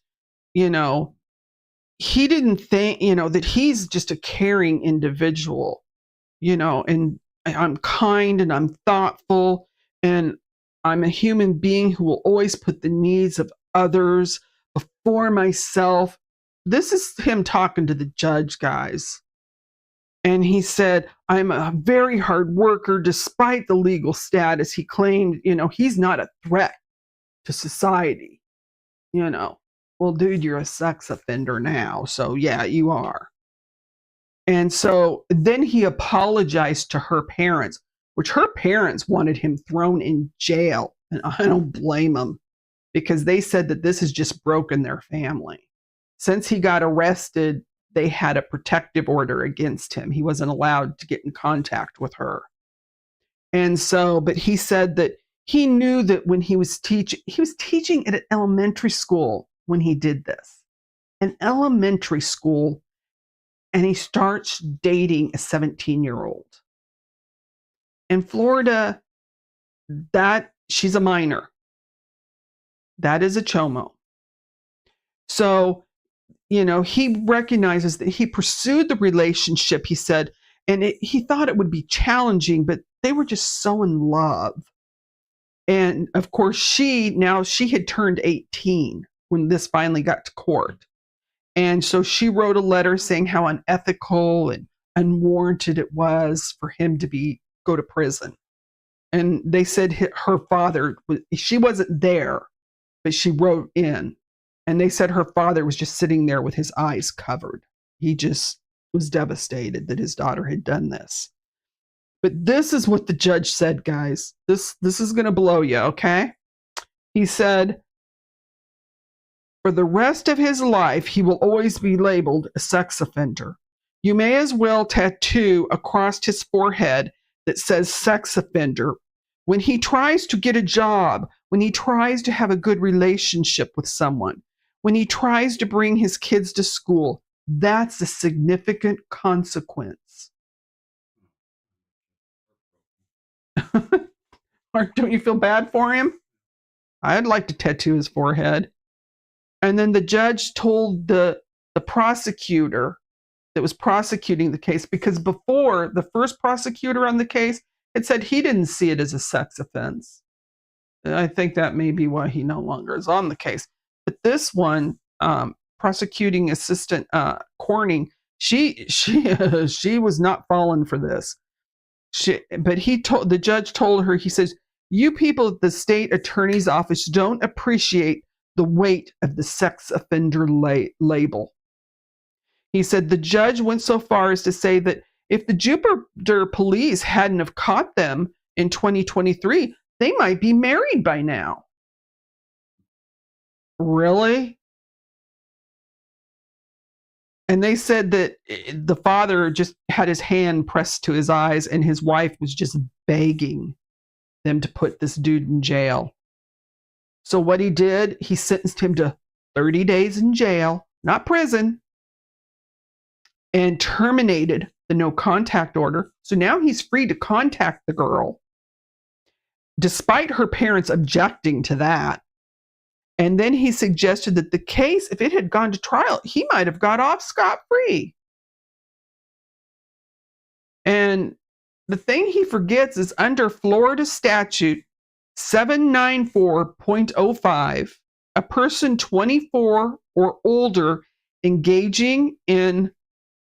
[SPEAKER 1] he didn't think, that he's just a caring individual, and I'm kind and I'm thoughtful and I'm a human being who will always put the needs of others before myself. This is him talking to the judge, guys. And he said, I'm a very hard worker despite the legal status. He claimed, he's not a threat to society. Well, dude, you're a sex offender now. So, yeah, you are. And so then he apologized to her parents, which her parents wanted him thrown in jail. And I don't blame them because they said that this has just broken their family. Since he got arrested, they had a protective order against him. He wasn't allowed to get in contact with her. And so, but he said that he knew that when he was teaching at an elementary school when he did this, an elementary school, and he starts dating a 17-year-old. In Florida, she's a minor. That is a chomo. So, he recognizes that he pursued the relationship, he said, and he thought it would be challenging, but they were just so in love. And of course, she had turned 18 when this finally got to court. And so she wrote a letter saying how unethical and unwarranted it was for him to go to prison. And they said her father, she wasn't there, but she wrote in. And they said her father was just sitting there with his eyes covered. He just was devastated that his daughter had done this. But this is what the judge said, guys. This is going to blow you, okay? He said, for the rest of his life, he will always be labeled a sex offender. You may as well tattoo across his forehead that says sex offender. When he tries to get a job, when he tries to have a good relationship with someone, when he tries to bring his kids to school, that's a significant consequence. Don't you feel bad for him? I'd like to tattoo his forehead. And then the judge told the prosecutor that was prosecuting the case, because before, the first prosecutor on the case had said he didn't see it as a sex offense. And I think that may be why he no longer is on the case. But this one, prosecuting assistant Corning, she was not falling for this. But the judge told her, he says, you people at the state attorney's office don't appreciate the weight of the sex offender label. He said the judge went so far as to say that if the Jupiter police hadn't have caught them in 2023, they might be married by now. Really? And they said that the father just had his hand pressed to his eyes and his wife was just begging them to put this dude in jail. So what he did, he sentenced him to 30 days in jail, not prison, and terminated the no contact order. So now he's free to contact the girl, despite her parents objecting to that. And then he suggested that the case, if it had gone to trial, he might have got off scot-free. And the thing he forgets is under Florida statute 794.05, a person 24 or older engaging in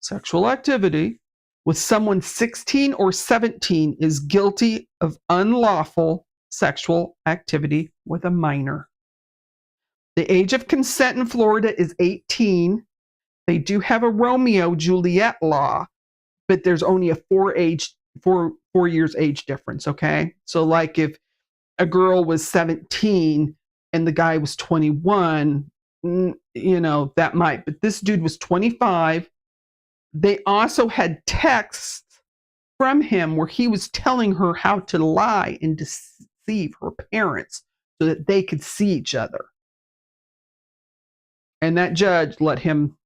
[SPEAKER 1] sexual activity with someone 16 or 17 is guilty of unlawful sexual activity with a minor. The age of consent in Florida is 18. They do have a Romeo-Juliet law, but there's only a 4 years age difference, okay? So like if a girl was 17 and the guy was 21, that might, but this dude was 25. They also had texts from him where he was telling her how to lie and deceive her parents so that they could see each other. And that judge let him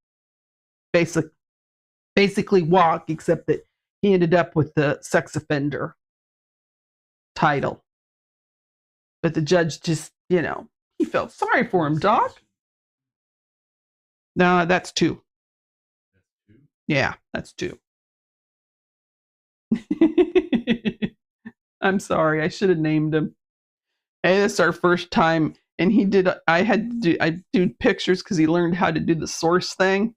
[SPEAKER 1] basically walk, except that he ended up with the sex offender title. But the judge just, he felt sorry for him, Doc. No, that's 2. Yeah, that's 2. I'm sorry, I should have named him. Hey, this is our first time, and I do pictures because he learned how to do the source thing,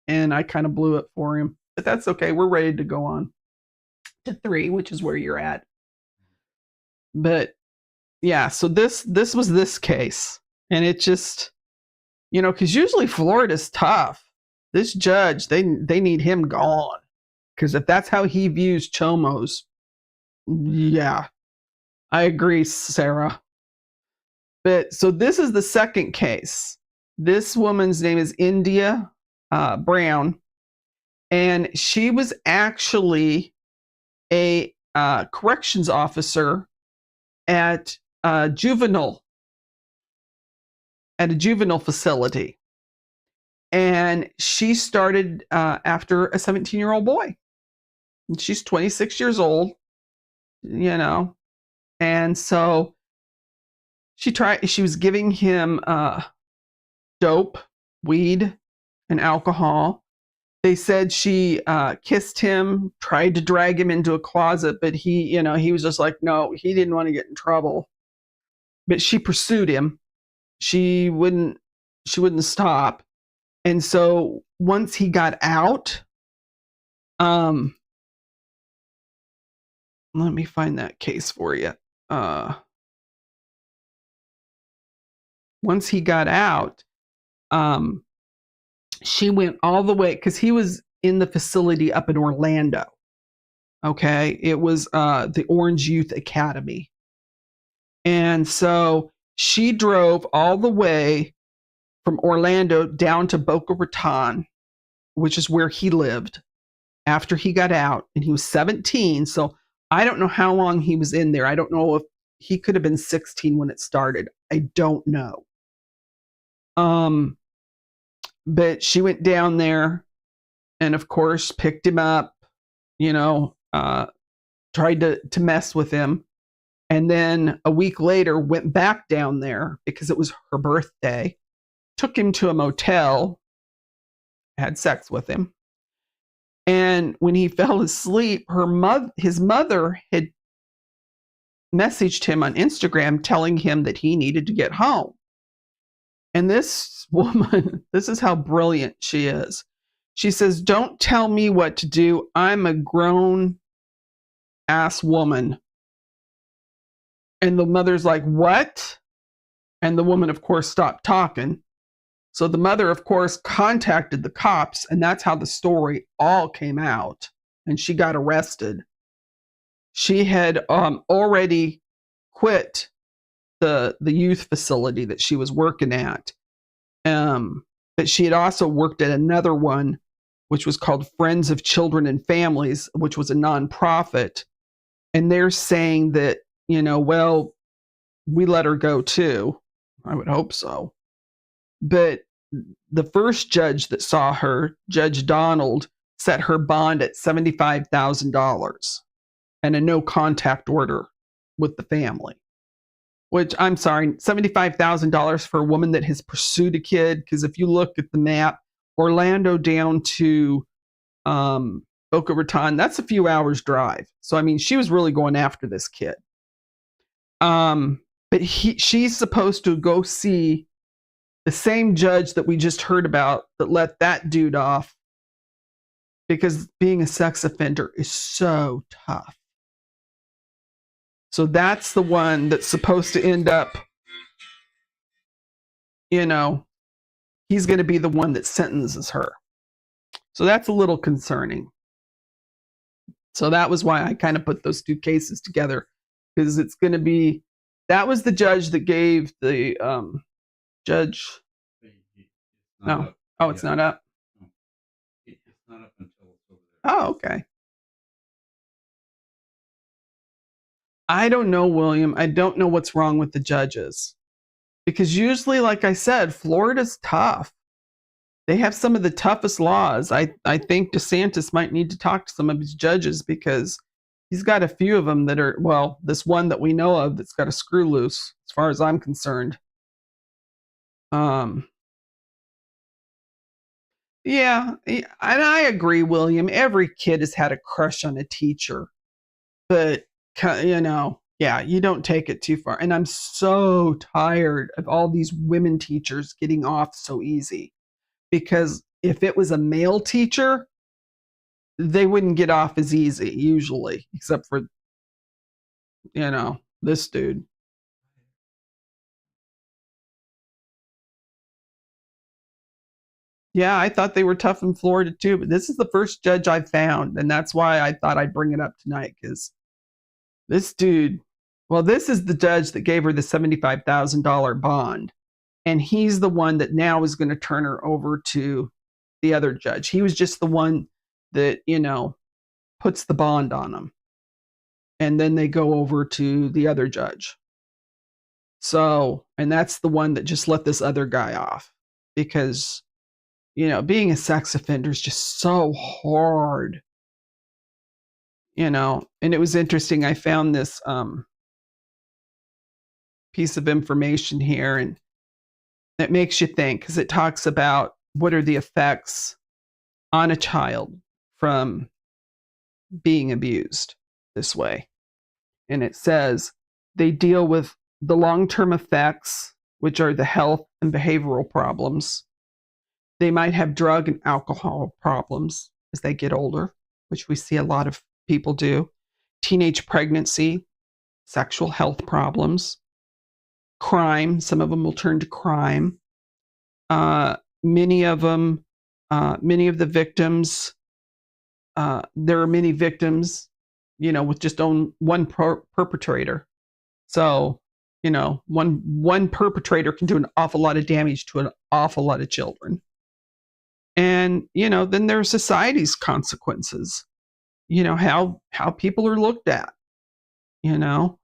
[SPEAKER 1] and I kind of blew it for him. But that's okay, we're ready to go on to 3, which is where you're at. But yeah, so this was this case, and it just, because usually Florida's tough. This judge, they need him gone, because if that's how he views chomos, yeah, I agree, Sarah. But so this is the second case. This woman's name is India Brown, and she was actually a corrections officer at a juvenile facility. And she started after a 17-year-old boy. And she's 26 years old, And so she was giving him dope, weed, and alcohol. They said she kissed him, tried to drag him into a closet, but he was just like, no, he didn't want to get in trouble. But she pursued him. She wouldn't stop. And so once he got out, let me find that case for you. Once he got out, she went all the way, because he was in the facility up in Orlando. Okay, it was the Orange Youth Academy. And so She drove all the way from Orlando down to Boca Raton, which is where he lived after he got out, and he was 17. So I don't know how long he was in there. I don't know if he could have been 16 when it started. I don't know. But she went down there and, of course, picked him up, tried to mess with him. And then a week later went back down there because it was her birthday, took him to a motel, had sex with him. And when he fell asleep, his mother had messaged him on Instagram telling him that he needed to get home. And this woman, this is how brilliant she is. She says, "Don't tell me what to do. I'm a grown ass woman." And the mother's like, "What?" And the woman, of course, stopped talking. So the mother, of course, contacted the cops, and that's how the story all came out. And she got arrested. She had already quit the youth facility that she was working at. But she had also worked at another one, which was called Friends of Children and Families, which was a nonprofit. And they're saying that, well, we let her go too. I would hope so. But the first judge that saw her, Judge Donald, set her bond at $75,000 and a no contact order with the family. Which, I'm sorry, $75,000 for a woman that has pursued a kid. Because if you look at the map, Orlando down to Boca Raton, that's a few hours drive. So, I mean, she was really going after this kid. But she's supposed to go see the same judge that we just heard about that let that dude off, because being a sex offender is so tough. So that's the one that's supposed to end up, he's going to be the one that sentences her. So that's a little concerning. So that was why I kind of put those two cases together, because it's going to be, that was the judge that gave the judge. No. Oh, it's not up.
[SPEAKER 2] It's not up until it's over there.
[SPEAKER 1] Oh, okay. I don't know, William. I don't know what's wrong with the judges. Because usually, like I said, Florida's tough. They have some of the toughest laws. I think DeSantis might need to talk to some of his judges, because he's got a few of them that are, well, this one that we know of that's got a screw loose, as far as I'm concerned. Yeah, and I agree, William. Every kid has had a crush on a teacher. But, yeah, you don't take it too far. And I'm so tired of all these women teachers getting off so easy. Because if it was a male teacher, they wouldn't get off as easy, usually, except for, this dude. Yeah, I thought they were tough in Florida too, but this is the first judge I've found. And that's why I thought I'd bring it up tonight, because this dude, well, this is the judge that gave her the $75,000 bond. And he's the one that now is going to turn her over to the other judge. He was just the one that, puts the bond on them. And then they go over to the other judge. So, and that's the one that just let this other guy off, because, being a sex offender is just so hard. And it was interesting. I found this piece of information here, and it makes you think, because it talks about what are the effects on a child from being abused this way. And it says they deal with the long-term effects, which are the health and behavioral problems. They might have drug and alcohol problems as they get older, which we see a lot of people do. Teenage pregnancy, sexual health problems, crime. Some of them will turn to crime. Many of the victims, there are many victims, with just one perpetrator. So One perpetrator can do an awful lot of damage to an awful lot of children. And then there's society's consequences. How people are looked at. You know,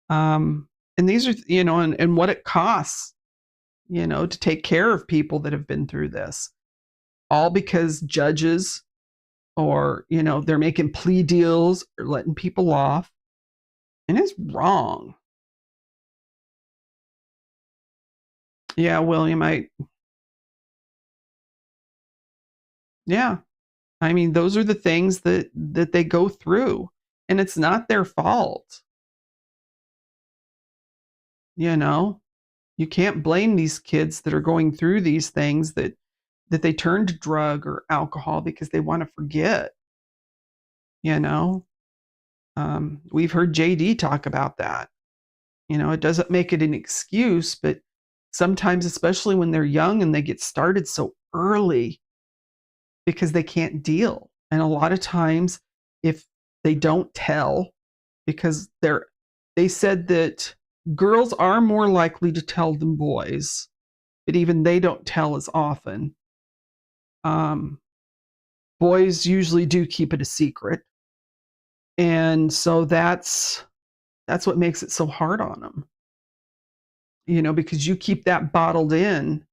[SPEAKER 1] and these are and what it costs. To take care of people that have been through this, all because judges or they're making plea deals or letting people off, and it's wrong. Yeah, William, yeah, I mean, those are the things that they go through, and it's not their fault. You can't blame these kids that are going through these things that they turn to drug or alcohol because they want to forget. you know we've heard JD talk about that. It doesn't make it an excuse, but sometimes, especially when they're young and they get started so early, because they can't deal. And a lot of times, if they don't tell, because they said that girls are more likely to tell than boys, but even they don't tell as often. Boys usually do keep it a secret, and so that's what makes it so hard on them. Because you keep that bottled in,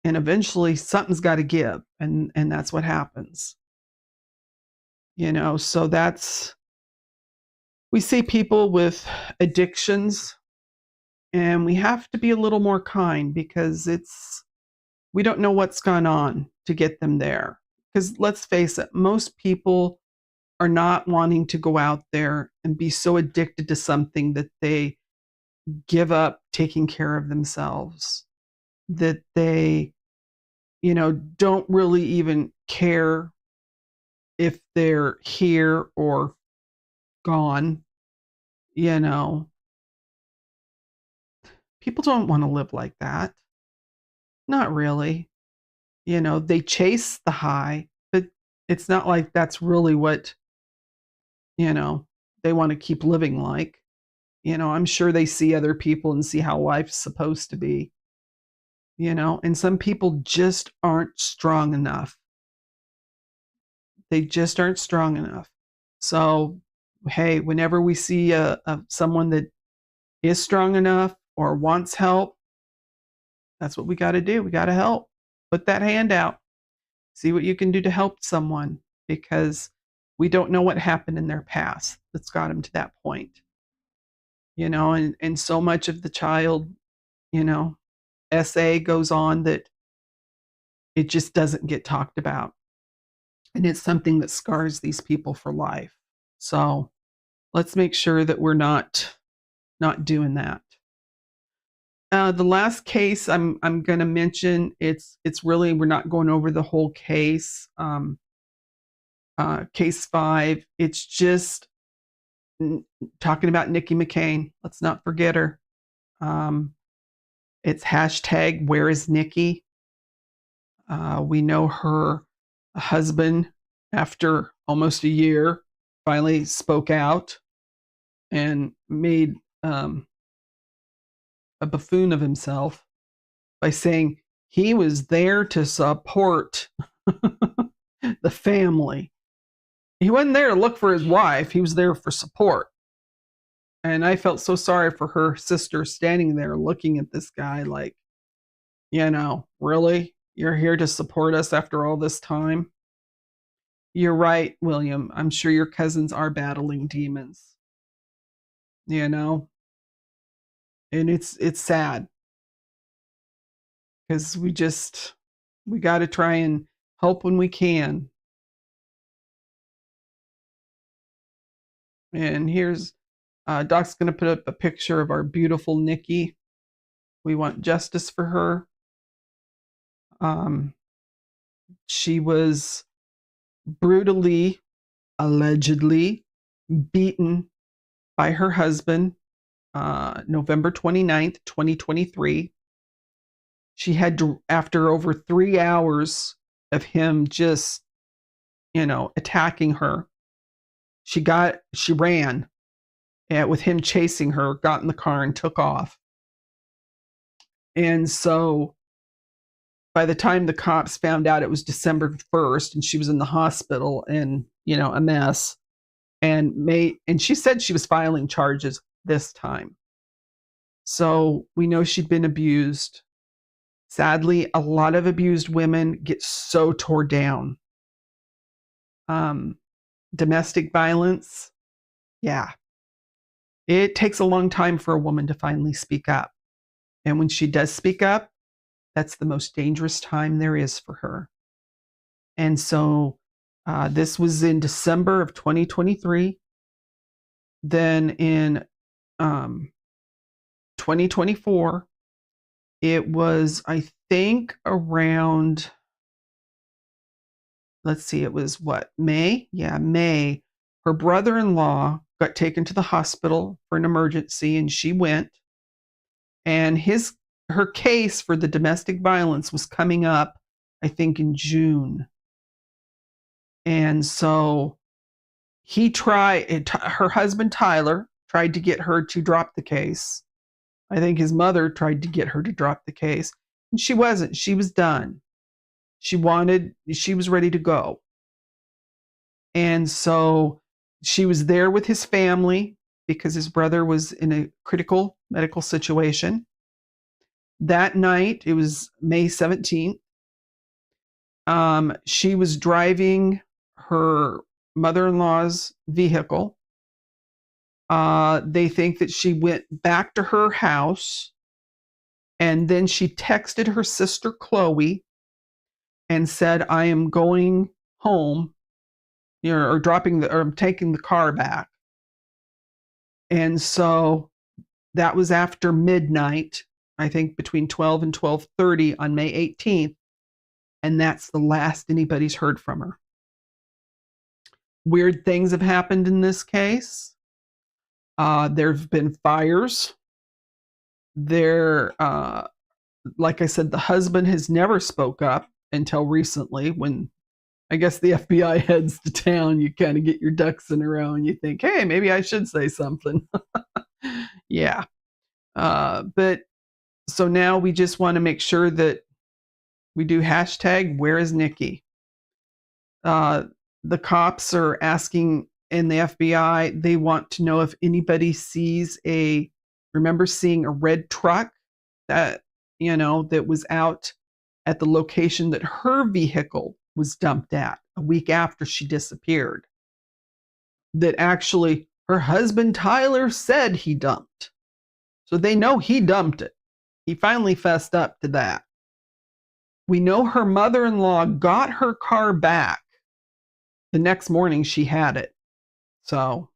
[SPEAKER 1] and eventually something's got to give, and that's what happens. So we see people with addictions, and we have to be a little more kind, because we don't know what's gone on to get them there. Because let's face it, most people are not wanting to go out there and be so addicted to something that they give up taking care of themselves, that they don't really even care if they're here or gone. you know People don't want to live like that. Not really. They chase the high, but it's not like that's really what you know they want to keep living like. I'm sure they see other people and see how life's supposed to be. And some people just aren't strong enough. They just aren't strong enough. So, hey, whenever we see someone that is strong enough or wants help, that's what we got to do. We got to help. Put that hand out. See what you can do to help someone, because we don't know what happened in their past that's got them to that point. And so much of the child, you know, essay goes on that it just doesn't get talked about. And it's something that scars these people for life. So let's make sure that we're not doing that. The last case I'm going to mention, it's really, we're not going over the whole case. Case 5, it's just talking about Nikki McCain. Let's not forget her. It's hashtag Where is Nikki? We know her husband, after almost a year, finally spoke out and made a buffoon of himself by saying he was there to support the family. He wasn't there to look for his wife. He was there for support. And I felt so sorry for her sister, standing there looking at this guy like, really? You're here to support us after all this time? You're right, William. I'm sure your cousins are battling demons. And it's sad, because we got to try and help when we can. And here's Doc's going to put up a picture of our beautiful Nikki. We want justice for her. She was brutally, allegedly beaten by her husband November 29th, 2023. She had to, after over 3 hours of him just, attacking her, she ran with him chasing her, got in the car and took off. And so by the time the cops found out, it was December 1st and she was in the hospital and, a mess. And she said she was filing charges this time. So we know she'd been abused. Sadly, a lot of abused women get so tore down. Domestic violence, yeah, it takes a long time for a woman to finally speak up. And when she does speak up, that's the most dangerous time there is for her. And so this was in December of 2023. Then in 2024, it was, I think, around, let's see, it was what, May? Yeah, May. Her brother in law got taken to the hospital for an emergency and she went. And her case for the domestic violence was coming up, I think, in June. And so her husband Tyler tried to get her to drop the case. I think his mother tried to get her to drop the case, and she wasn't. She was done. She was ready to go. And so she was there with his family because his brother was in a critical medical situation. That night, it was May 17th. She was driving her mother-in-law's vehicle. They think that she went back to her house and then she texted her sister Chloe and said, I am going home, or I'm taking the car back. And so that was after midnight, I think between 12 and 12:30 on May 18th. And that's the last anybody's heard from her. Weird things have happened in this case. There have been fires. Like I said, the husband has never spoke up until recently when I guess the FBI heads to town. You kind of get your ducks in a row and you think, hey, maybe I should say something. Yeah. But so now we just want to make sure that we do hashtag where is Nikki? The cops are asking in the FBI, they want to know if anybody remember seeing a red truck that was out at the location that her vehicle was dumped at a week after she disappeared. That actually her husband Tyler said he dumped. So they know he dumped it. He finally fessed up to that. We know her mother-in-law got her car back. The next morning she had it. So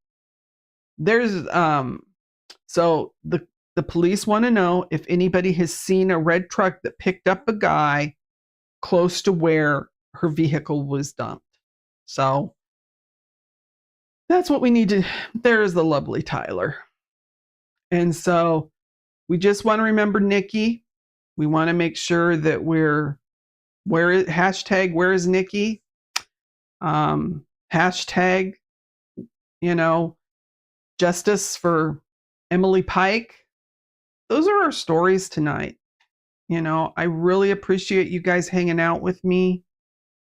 [SPEAKER 1] there's so the police want to know if anybody has seen a red truck that picked up a guy close to where her vehicle was dumped. So that's what we need to. There's the lovely Tyler. And so we just want to remember Nikki. We want to make sure that hashtag where is Nikki? Hashtag, justice for Emily Pike. Those are our stories tonight. I really appreciate you guys hanging out with me.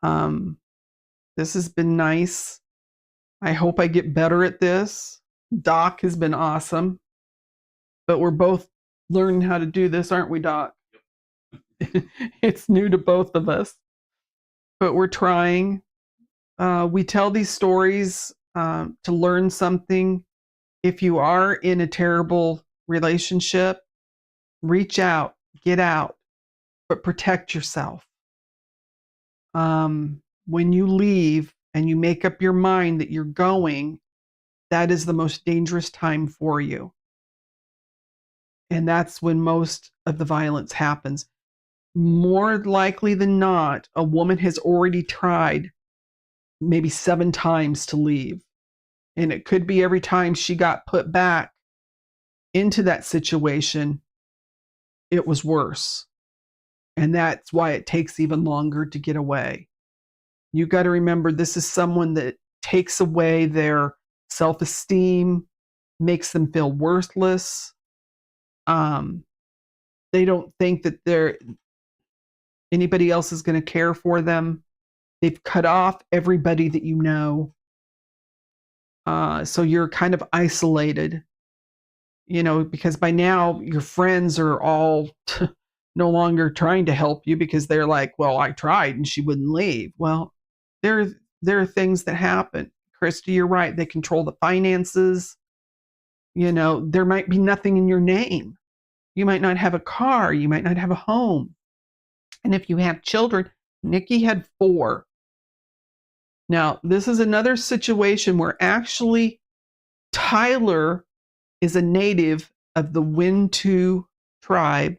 [SPEAKER 1] This has been nice. I hope I get better at this. Doc has been awesome. But we're both learning how to do this, aren't we, Doc? It's new to both of us. But we're trying. We tell these stories to learn something. If you are in a terrible relationship, reach out, get out, but protect yourself. When you leave and you make up your mind that you're going, that is the most dangerous time for you. And that's when most of the violence happens. More likely than not, a woman has already tried maybe 7 times to leave. And it could be every time she got put back into that situation, it was worse. And that's why it takes even longer to get away. You got to remember, this is someone that takes away their self-esteem, makes them feel worthless. They don't think that anybody else is going to care for them. They've cut off everybody that you know. So you're kind of isolated, because by now your friends are all no longer trying to help you because they're like, well, I tried and she wouldn't leave. Well, there, there are things that happen. Christy, you're right. They control the finances. There might be nothing in your name. You might not have a car. You might not have a home. And if you have children, Nikki had 4. Now, this is another situation where actually Tyler is a native of the Wintu tribe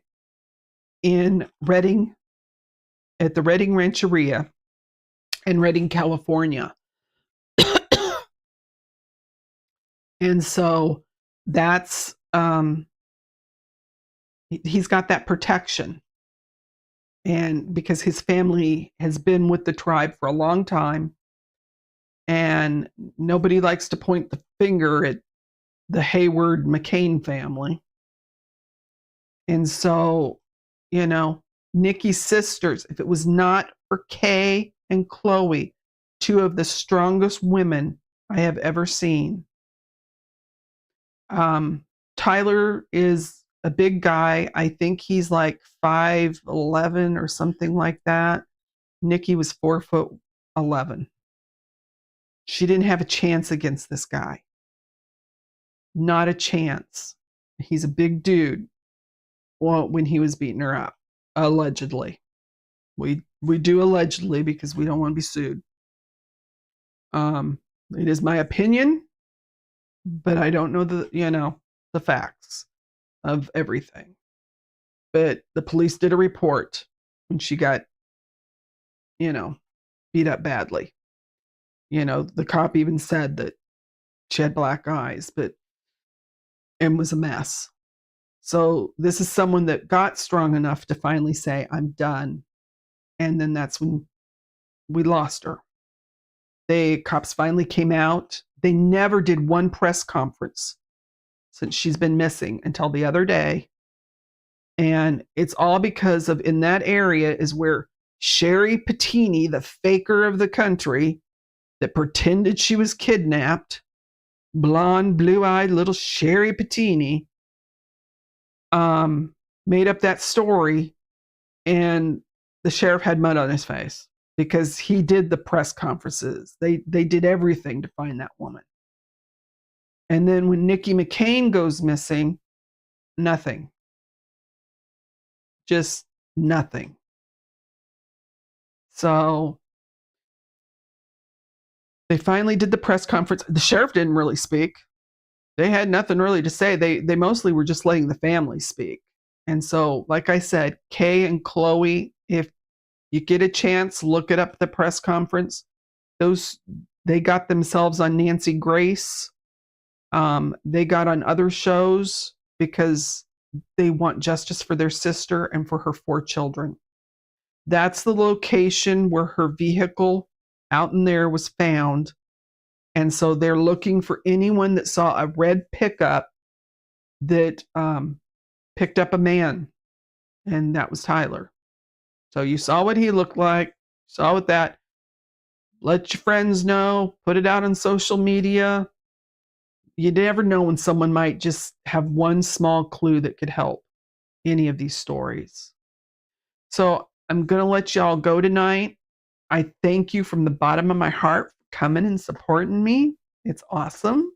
[SPEAKER 1] in Redding, at the Redding Rancheria in Redding, California. And so that's, he's got that protection. And because his family has been with the tribe for a long time, and nobody likes to point the finger at the Hayward McCain family. And so, Nikki's sisters, if it was not for Kay and Chloe, 2 of the strongest women I have ever seen. Tyler is a big guy. I think he's like 5'11" or something like that. Nikki was 4'11". She didn't have a chance against this guy. Not a chance. He's a big dude. Well, when he was beating her up, allegedly. We do allegedly because we don't want to be sued. It is my opinion, but I don't know the facts of everything. But the police did a report when she got, beat up badly. The cop even said that she had black eyes, and was a mess. So this is someone that got strong enough to finally say, I'm done. And then that's when we lost her. The cops finally came out. They never did one press conference since she's been missing until the other day. And it's all because of, in that area is where Sherry Patini, the faker of the country that pretended she was kidnapped, blonde, blue-eyed little Sherry Patini, made up that story, and the sheriff had mud on his face because he did the press conferences. They did everything to find that woman. And then when Nikki McCain goes missing, nothing. Just nothing. So they finally did the press conference. The sheriff didn't really speak. They had nothing really to say. They mostly were just letting the family speak. And so, like I said, Kay and Chloe, if you get a chance, look it up, the press conference. They got themselves on Nancy Grace. They got on other shows because they want justice for their sister and for her 4 children. That's the location where her vehicle out in there was found. And so they're looking for anyone that saw a red pickup that picked up a man. And that was Tyler. So you saw what he looked like, saw what that. Let your friends know, put it out on social media. You never know when someone might just have one small clue that could help any of these stories. So I'm going to let y'all go tonight. I thank you from the bottom of my heart for coming and supporting me. It's awesome.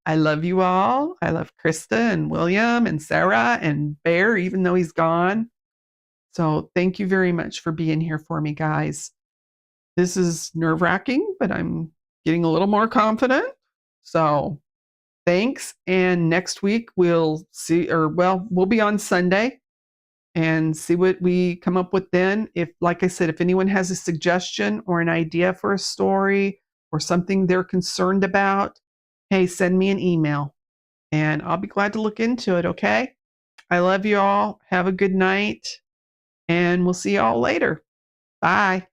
[SPEAKER 1] I love you all. I love Krista and William and Sarah and Bear, even though he's gone. So thank you very much for being here for me, guys. This is nerve-wracking, but I'm getting a little more confident. So thanks. And next week we'll be on Sunday and see what we come up with then. If, like I said, if anyone has a suggestion or an idea for a story or something they're concerned about, hey, send me an email and I'll be glad to look into it, okay? I love you all. Have a good night and we'll see you all later. Bye.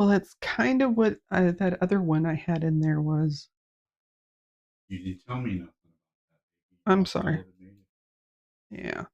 [SPEAKER 1] Well, that's kind of what that other one I had in there was.
[SPEAKER 2] You didn't tell me nothing about that.
[SPEAKER 1] I'm
[SPEAKER 2] I
[SPEAKER 1] sorry.
[SPEAKER 2] would have made it.
[SPEAKER 1] Yeah.